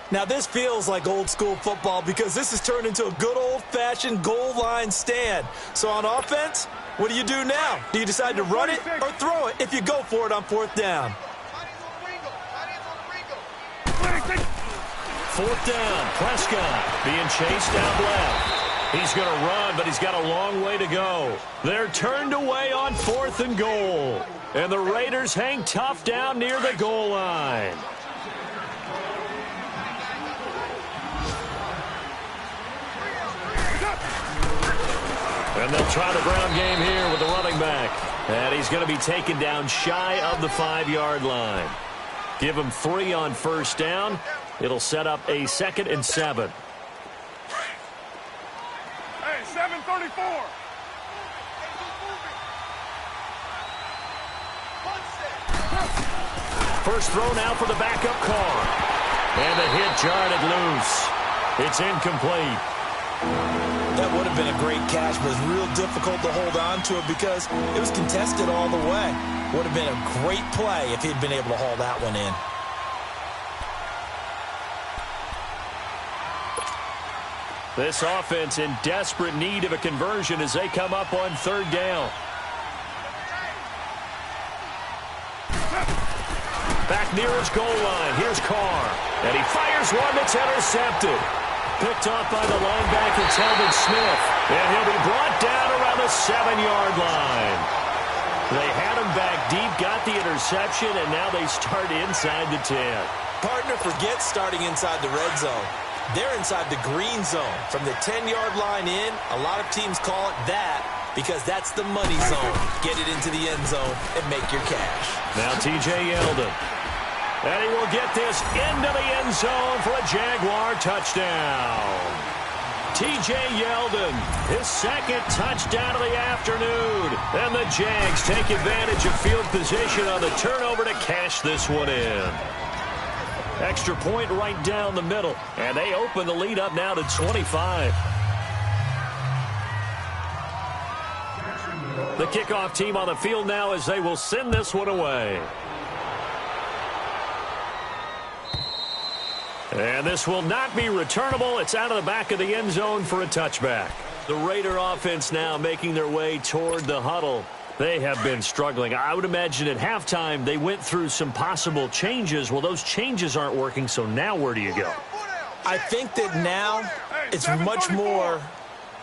Now this feels like old school football because this has turned into a good old-fashioned goal line stand. So on offense, what do you do now? Do you decide to run it or throw it if you go for it on 4th down? 4th down, Prescott being chased down left. He's going to run, but he's got a long way to go. They're turned away on 4th and goal. And the Raiders hang tough down near the goal line. And they'll try the ground game here with the running back. And he's going to be taken down shy of the 5-yard line. Give him 3 on 1st down. It'll set up a 2nd and 7. Hey, 7:34. First throw now for the backup Carr. And the hit jarred it loose. It's incomplete. That would have been a great catch, but it's real difficult to hold on to it because it was contested all the way. Would have been a great play if he'd been able to haul that one in. This offense in desperate need of a conversion as they come up on 3rd down. Back near his goal line. Here's Carr. And he fires one that's intercepted. Picked off by the linebacker, Telvin Smith. And he'll be brought down around the 7-yard line. They had him back deep, got the interception, and now they start inside the 10. Partner, forget starting inside the red zone. They're inside the green zone. From the 10-yard line in, a lot of teams call it that because that's the money zone. Get it into the end zone and make your cash. Now T.J. Yeldon. And he will get this into the end zone for a Jaguar touchdown. T.J. Yeldon, his 2nd touchdown of the afternoon. And the Jags take advantage of field position on the turnover to cash this one in. Extra point right down the middle. And they open the lead up now to 25. The kickoff team on the field now as they will send this one away. And this will not be returnable. It's out of the back of the end zone for a touchback. The Raider offense now making their way toward the huddle. They have been struggling. I would imagine at halftime they went through some possible changes. Well, those changes aren't working, so now where do you go? I think that now it's much more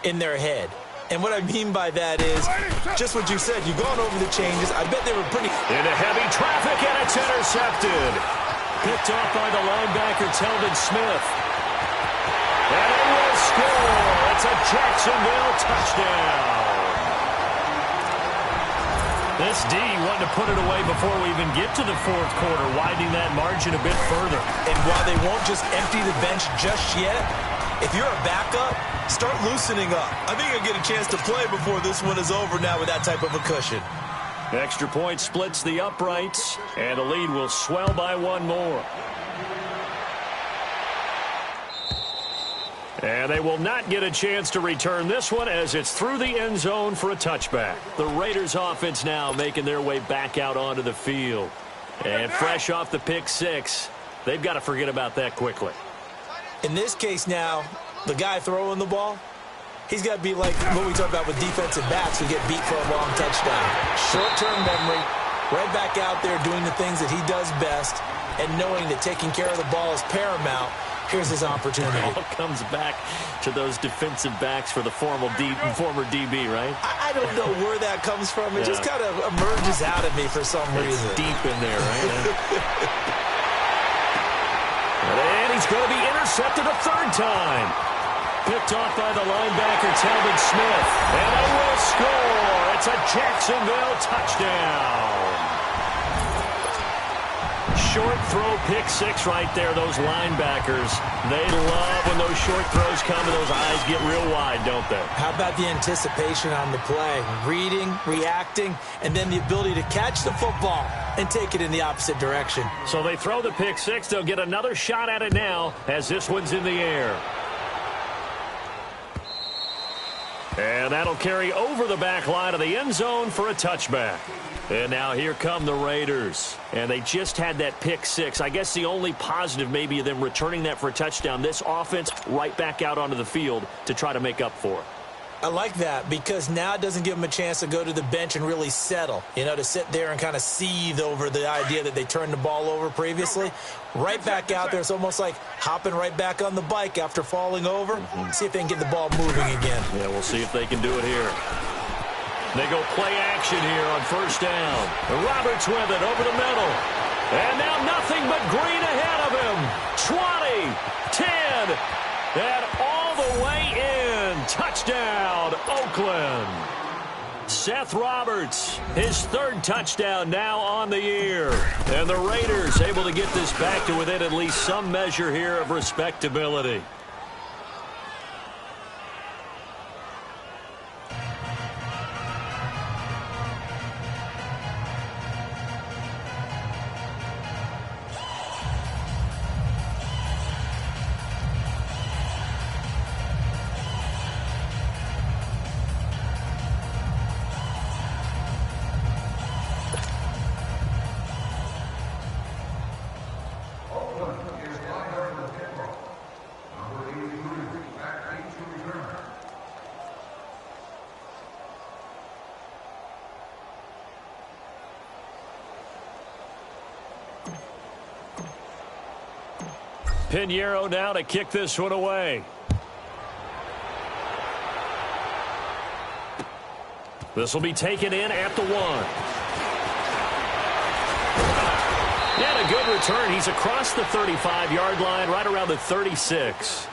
in their head. And what I mean by that is just what you said. You've gone over the changes. I bet they were pretty... Into heavy traffic, and it's intercepted. Picked off by the linebacker, Telvin Smith. And it will score. It's a Jacksonville touchdown. This D wanted to put it away before we even get to the fourth quarter, widening that margin a bit further. And while they won't just empty the bench just yet, if you're a backup, start loosening up. I think you'll get a chance to play before this one is over now with that type of a cushion. Extra point splits the uprights, and the lead will swell by one more. And they will not get a chance to return this one as it's through the end zone for a touchback. The Raiders offense now making their way back out onto the field. And fresh off the pick six, they've got to forget about that quickly. In this case now, the guy throwing the ball, he's got to be like what we talk about with defensive backs who get beat for a long touchdown. Short-term memory, right back out there doing the things that he does best, and knowing that taking care of the ball is paramount. Here's his opportunity. It all comes back to those defensive backs for the former DB, right? I don't know where that comes from. It just kind of emerges out of me for some reason. It's deep in there, right? And he's going to be intercepted a third time. Picked off by the linebacker, Telvin Smith. And they will score. It's a Jacksonville touchdown. Short throw, pick six right there. Those linebackers, they love when those short throws come and those eyes get real wide, don't they? How about the anticipation on the play? Reading, reacting, and then the ability to catch the football and take it in the opposite direction. So they throw the pick six. They'll get another shot at it now as this one's in the air. And that'll carry over the back line of the end zone for a touchback. And now here come the Raiders. And they just had that pick six. I guess the only positive maybe of them returning that for a touchdown. This offense right back out onto the field to try to make up for it. I like that because now it doesn't give them a chance to go to the bench and really settle, to sit there and kind of seethe over the idea that they turned the ball over previously. Right back out there, it's almost like hopping right back on the bike after falling over. See if they can get the ball moving again. Yeah, we'll see if they can do it here. They go play action here on first down. Roberts with it over the middle. And now nothing but green ahead of him. 20, 10, and all the way in. Touchdown, Oakland. Seth Roberts, his third touchdown now on the year. And the Raiders able to get this back to within at least some measure here of respectability. Pinheiro now to kick this one away. This will be taken in at the 1. And a good return. He's across the 35-yard line, right around the 36.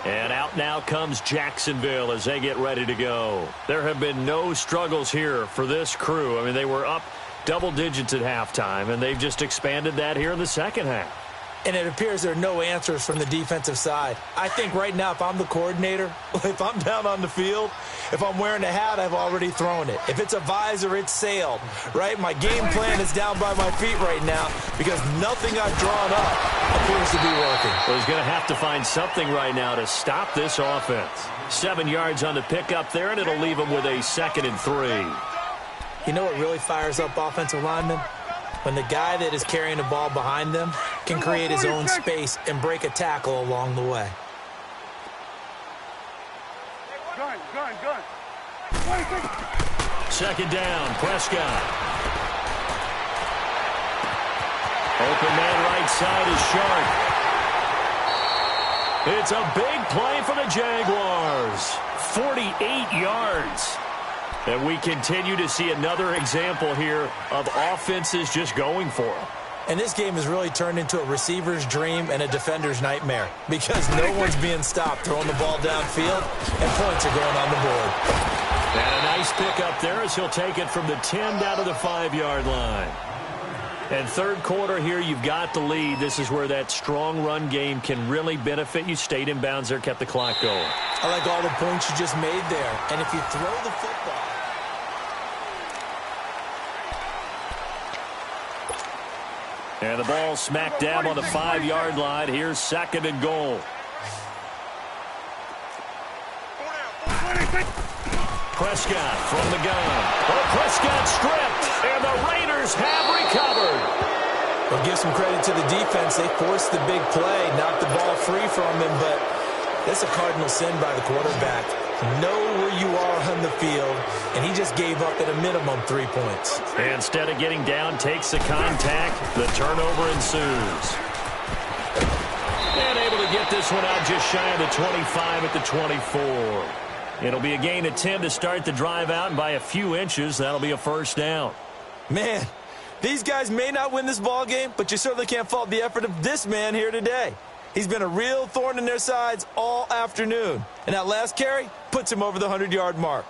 And out now comes Jacksonville as they get ready to go. There have been no struggles here for this crew. I mean, they were up double digits at halftime, and they've just expanded that here in the second half. And it appears there are no answers from the defensive side. I think right now, if I'm the coordinator, if I'm down on the field, if I'm wearing a hat, I've already thrown it. If it's a visor, it's sailed, right? My game plan is down by my feet right now because nothing I've drawn up appears to be working. Well, he's going to have to find something right now to stop this offense. 7 yards on the pickup there, and it'll leave him with a 2nd and 3. You know what really fires up offensive linemen? When the guy that is carrying the ball behind them can create his own space and break a tackle along the way. Gun. Second down, Prescott. Open man right side is Sharp. It's a big play for the Jaguars. 48 yards. And we continue to see another example here of offenses just going for it. And this game has really turned into a receiver's dream and a defender's nightmare because no one's being stopped throwing the ball downfield, and points are going on the board. And a nice pickup there as he'll take it from the 10 down to the 5-yard line. And third quarter here, you've got the lead. This is where that strong run game can really benefit you. Stayed in bounds there, kept the clock going. I like all the points you just made there. And if you throw the football... And the ball smack dab on the 5-yard line. Here's second and goal. Prescott from the gun. Oh, Prescott stripped, and the Raiders have recovered. Well, give some credit to the defense. They forced the big play, knocked the ball free from him, but that's a cardinal sin by the quarterback. Know where you are on the field, and he just gave up at a minimum 3 points. And instead of getting down, takes the contact. The turnover ensues. And able to get this one out just shy of the 25 at the 24. It'll be a gain of 10 to start the drive out, and by a few inches, that'll be a first down. Man, these guys may not win this ball game, but you certainly can't fault the effort of this man here today. He's been a real thorn in their sides all afternoon. And that last carry puts him over the 100-yard mark.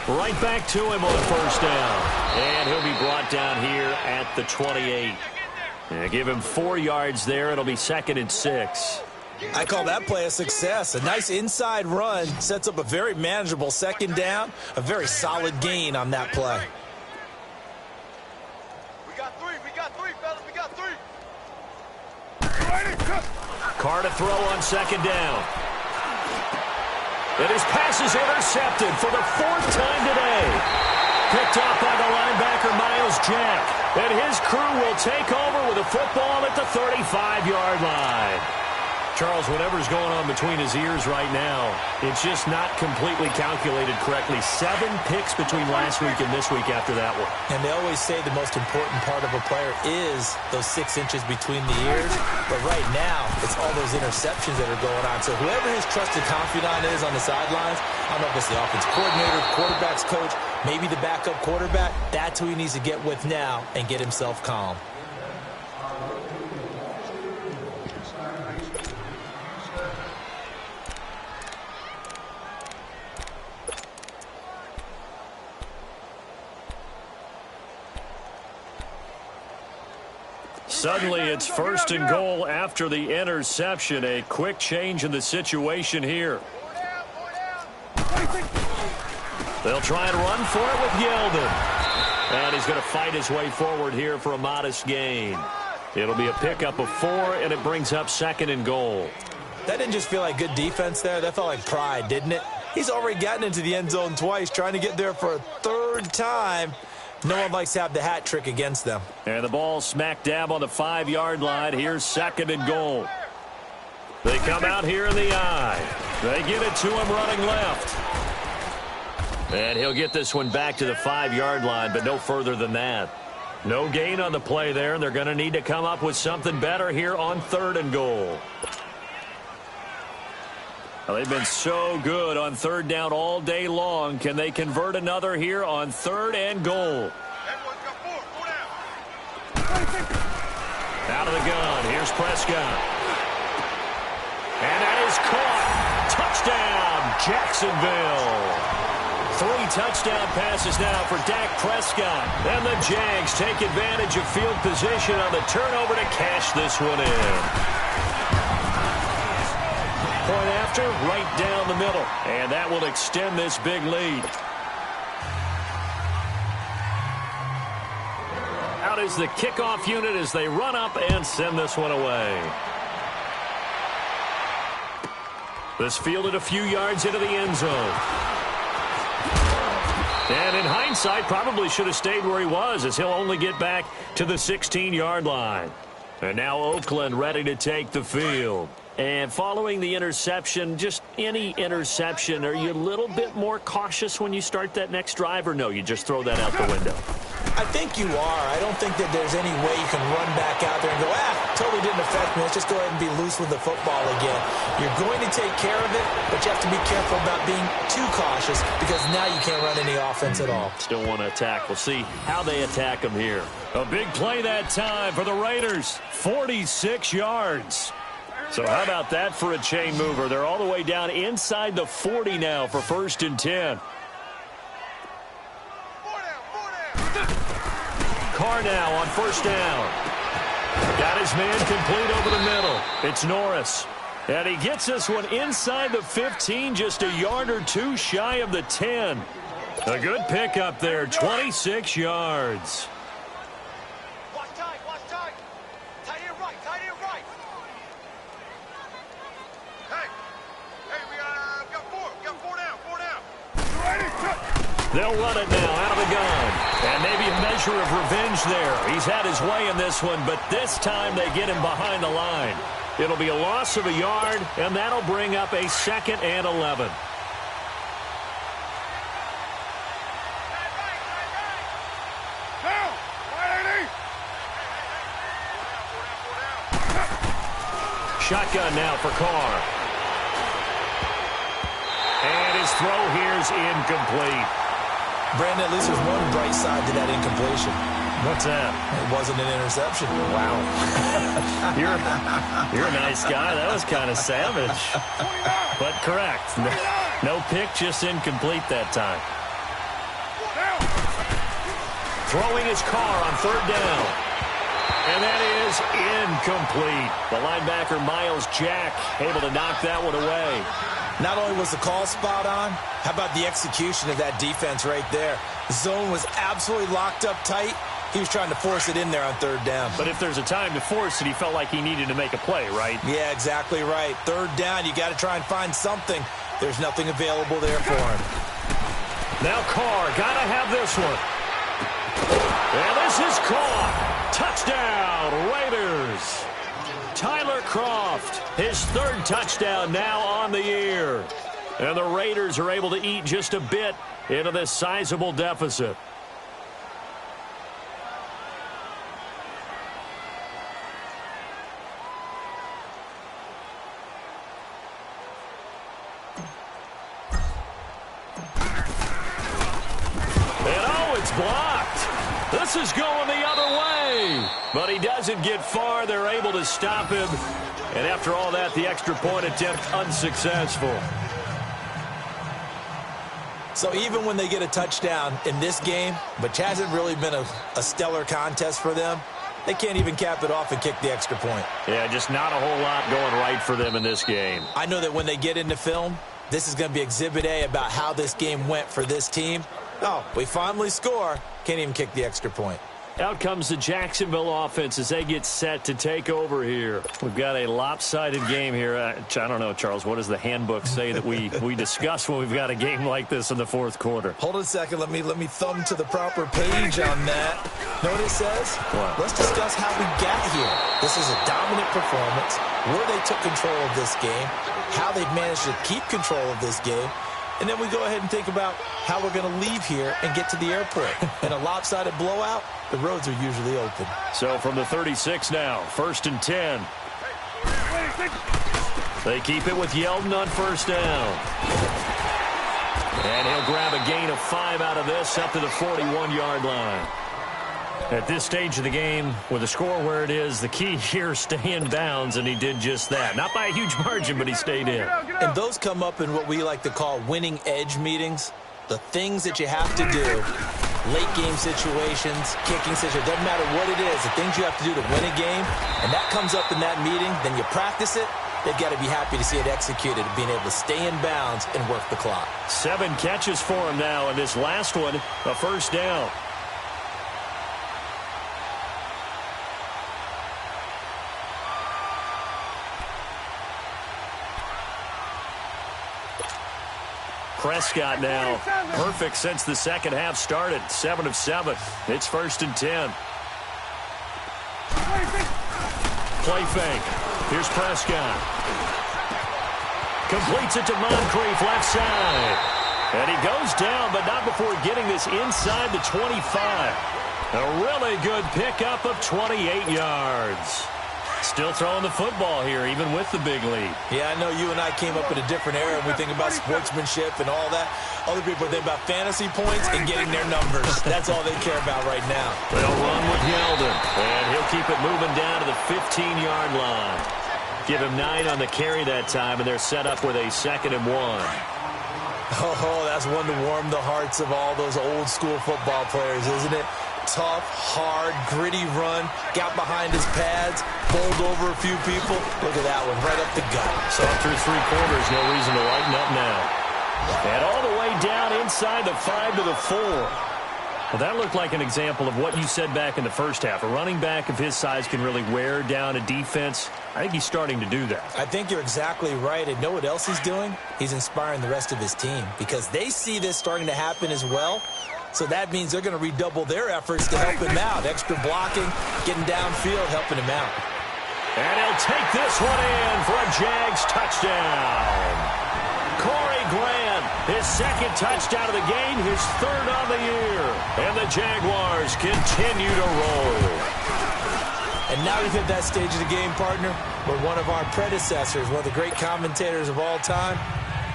Right back to him on first down. And he'll be brought down here at the 28. And give him 4 yards there. It'll be 2nd and 6. I call that play a success. A nice inside run sets up a very manageable second down. A very solid gain on that play. We got three, fellas. We got three. Carr to throw on second down. And his pass is intercepted for the 4th time today. Picked off by the linebacker, Miles Jack. And his crew will take over with a football at the 35-yard line. Charles, whatever's going on between his ears right now, it's just not completely calculated correctly. 7 picks between last week and this week after that one. And they always say the most important part of a player is those 6 inches between the ears. But right now, it's all those interceptions that are going on. So whoever his trusted confidant is on the sidelines, I don't know if it's the offense coordinator, quarterback's coach, maybe the backup quarterback, that's who he needs to get with now and get himself calm. Suddenly, it's first and goal after the interception. A quick change in the situation here. They'll try and run for it with Yeldon. And he's going to fight his way forward here for a modest gain. It'll be a pickup of 4, and it brings up 2nd and goal. That didn't just feel like good defense there. That felt like pride, didn't it? He's already gotten into the end zone twice, trying to get there for a 3rd time. No one likes to have the hat trick against them. And the ball smack dab on the 5-yard line. Here's 2nd and goal. They come out here in the eye. They get it to him running left. And he'll get this one back to the 5-yard line, but no further than that. No gain on the play there, and they're going to need to come up with something better here on 3rd and goal. Well, they've been so good on 3rd down all day long. Can they convert another here on 3rd and goal? Out of the gun. Here's Prescott. And that is caught. Touchdown, Jacksonville. 3 touchdown passes now for Dak Prescott. And the Jags take advantage of field position on the turnover to cash this one in. Point after, right down the middle. And that will extend this big lead. out as the kickoff unit as they run up and send this one away. This fielded a few yards into the end zone. And in hindsight, probably should have stayed where he was, as he'll only get back to the 16-yard line. And now Oakland ready to take the field. And following the interception, just any interception, are you a little bit more cautious when you start that next drive, or no, you just throw that out the window? I think you are. I don't think that there's any way you can run back out there and go, totally didn't affect me. Let's just go ahead and be loose with the football again. You're going to take care of it, but you have to be careful about being too cautious because now you can't run any offense at all. Still want to attack. We'll see how they attack them here. A big play that time for the Raiders. 46 yards. So how about that for a chain mover? They're all the way down inside the 40 now for 1st and 10. Carr now on 1st down. Got his man complete over the middle. It's Norris. And he gets this one inside the 15, just a yard or two shy of the 10. A good pickup there, 26 yards. Watch tight, watch tight. Tight end right, tight end right. Hey, we got four down. They'll run it now out of the gun. And maybe a measure of revenge there. He's had his way in this one, but this time they get him behind the line. It'll be a loss of a yard, and that'll bring up a 2nd and 11. Shotgun now for Carr. And his throw here's incomplete. Brandon, at least there's one bright side to that incompletion. What's that? It wasn't an interception. Wow. You're a nice guy. That was kind of savage. But correct. No pick, just incomplete that time. Throwing his Carr on 3rd down. And that is incomplete. The linebacker, Miles Jack, able to knock that one away. Not only was the call spot on, how about the execution of that defense right there? The zone was absolutely locked up tight. He was trying to force it in there on 3rd down. But if there's a time to force it, he felt like he needed to make a play, right? Yeah, exactly right. 3rd down, you got to try and find something. There's nothing available there for him. Now Carr, got to have this one. And this is caught. Touchdown, Raiders. Tyler Kroft, his 3rd touchdown now on the year. And the Raiders are able to eat just a bit into this sizable deficit. And oh, it's blocked. This is going the other way. But he doesn't get far. They're able to stop him. And after all that, the extra point attempt unsuccessful. So even when they get a touchdown in this game, which hasn't really been a stellar contest for them, they can't even cap it off and kick the extra point. Yeah, just not a whole lot going right for them in this game. I know that when they get into film, this is going to be Exhibit A about how this game went for this team. Oh, we finally score. Can't even kick the extra point. Out comes the Jacksonville offense as they get set to take over here. We've got a lopsided game here. I don't know, Charles, what does the handbook say that we discuss when we've got a game like this in the 4th quarter? Hold on a second. Let me thumb to the proper page on that. Know what it says? What? Let's discuss how we got here. This is a dominant performance, where they took control of this game, how they've managed to keep control of this game, and then we go ahead and think about how we're going to leave here and get to the airport. In a lopsided blowout, the roads are usually open. So from the 36 now, 1st and 10. They keep it with Yeldon on 1st down. And he'll grab a gain of 5 out of this up to the 41-yard line. At this stage of the game, with the score where it is, the key here, stay in bounds, and he did just that. Not by a huge margin, but he stayed in. And those come up in what we like to call winning edge meetings. The things that you have to do, late game situations, kicking situations, doesn't matter what it is, the things you have to do to win a game, and that comes up in that meeting, then you practice it, they've got to be happy to see it executed, being able to stay in bounds and work the clock. 7 catches for him now, and this last one, a 1st down. Prescott now perfect since the second half started. 7 of 7. It's 1st and 10. Play fake. Here's Prescott. Completes it to Moncrief, left side. And he goes down, but not before getting this inside the 25. A really good pickup of 28 yards. Still throwing the football here, even with the big lead. Yeah, I know you and I came up in a different era, and we think about sportsmanship and all that. Other people think about fantasy points and getting their numbers. That's all they care about right now. They'll run with Yeldon, and he'll keep it moving down to the 15-yard line. Give him 9 on the carry that time, and they're set up with a 2nd and 1. Oh, that's one to warm the hearts of all those old-school football players, isn't it? Tough, hard, gritty run, got behind his pads, bowled over a few people. Look at that one, right up the gut. So through 3 quarters, no reason to lighten up now. And all the way down inside the 5 to the 4. Well, that looked like an example of what you said back in the first half. A running back of his size can really wear down a defense. I think he's starting to do that. I think you're exactly right. And know what else he's doing? He's inspiring the rest of his team because they see this starting to happen as well. So that means they're going to redouble their efforts to help him out. Extra blocking, getting downfield, helping him out. And he'll take this one in for a Jags touchdown. Corey Grant, his 2nd touchdown of the game, his 3rd on the year. And the Jaguars continue to roll. And now we've hit that stage of the game, partner, where one of our predecessors, one of the great commentators of all time,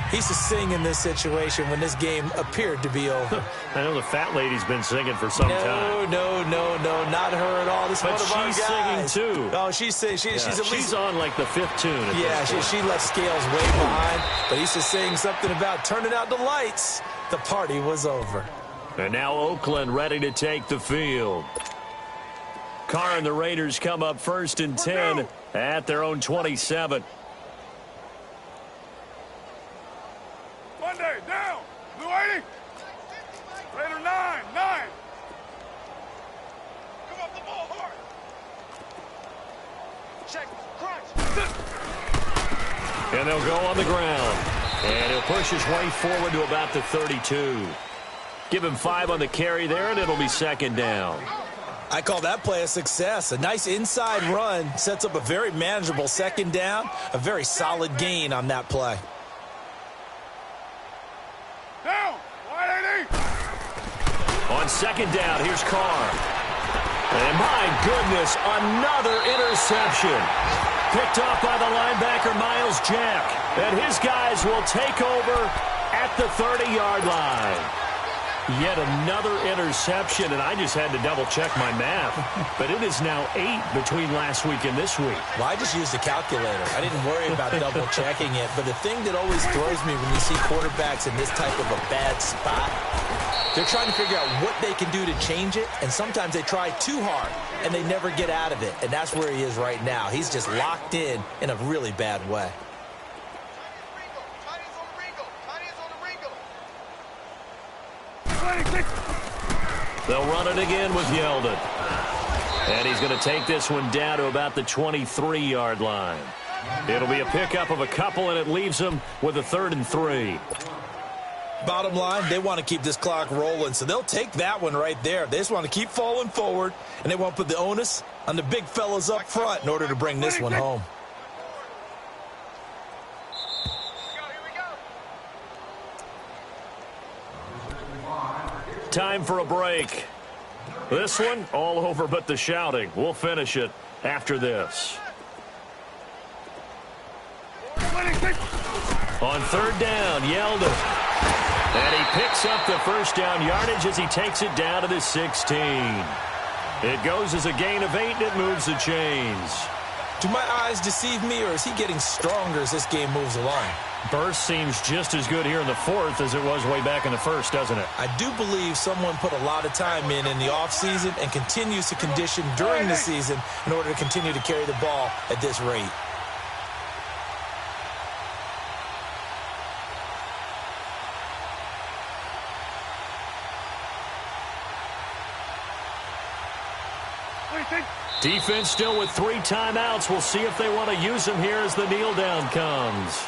he used to sing in this situation when this game appeared to be over. I know the fat lady's been singing for some time. No, not her at all. This is one of our guys. But she's singing too. Oh, she's singing. She's on like the 5th tune. Yeah, she left Scales way behind. But he used to sing something about turning out the lights. The party was over. And now Oakland ready to take the field. Carr and the Raiders come up 1st and 10 at their own 27. Monday, down. Blue 80. Raider 9. Come up the ball hard. Check. Crunch. And they'll go on the ground. And he'll push his way forward to about the 32. Give him 5 on the carry there, and it'll be 2nd down. I call that play a success. A nice inside run sets up a very manageable 2nd down. A very solid gain on that play. Down. Wide 80. On 2nd down, here's Carr. And my goodness, another interception. Picked off by the linebacker, Miles Jack. And his guys will take over at the 30-yard line. Yet another interception, and I just had to double-check my math. But it is now 8 between last week and this week. Well, I just used a calculator. I didn't worry about double-checking it. But the thing that always throws me when you see quarterbacks in this type of a bad spot, they're trying to figure out what they can do to change it, and sometimes they try too hard, and they never get out of it. And that's where he is right now. He's just locked in a really bad way. They'll run it again with Yeldon. And he's going to take this one down to about the 23-yard line. It'll be a pickup of a couple, and it leaves them with a 3rd and 3. Bottom line, they want to keep this clock rolling, so they'll take that one right there. They just want to keep falling forward, and they want to put the onus on the big fellas up front in order to bring this one home. Time for a break. This one, all over but the shouting. We'll finish it after this. On 3rd down, Yeldon. And he picks up the 1st down yardage as he takes it down to the 16. It goes as a gain of 8, and it moves the chains. Do my eyes deceive me, or is he getting stronger as this game moves along? Burst seems just as good here in the 4th as it was way back in the 1st, doesn't it? I do believe someone put a lot of time in the offseason and continues to condition during the season in order to continue to carry the ball at this rate. Defense still with 3 timeouts. We'll see if they want to use them here as the kneel down comes.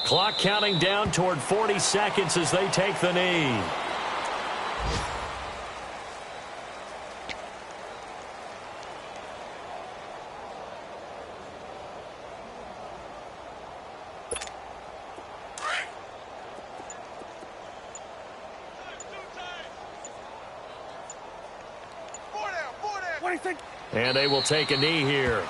Clock counting down toward 40 seconds as they take the knee. And they will take a knee here.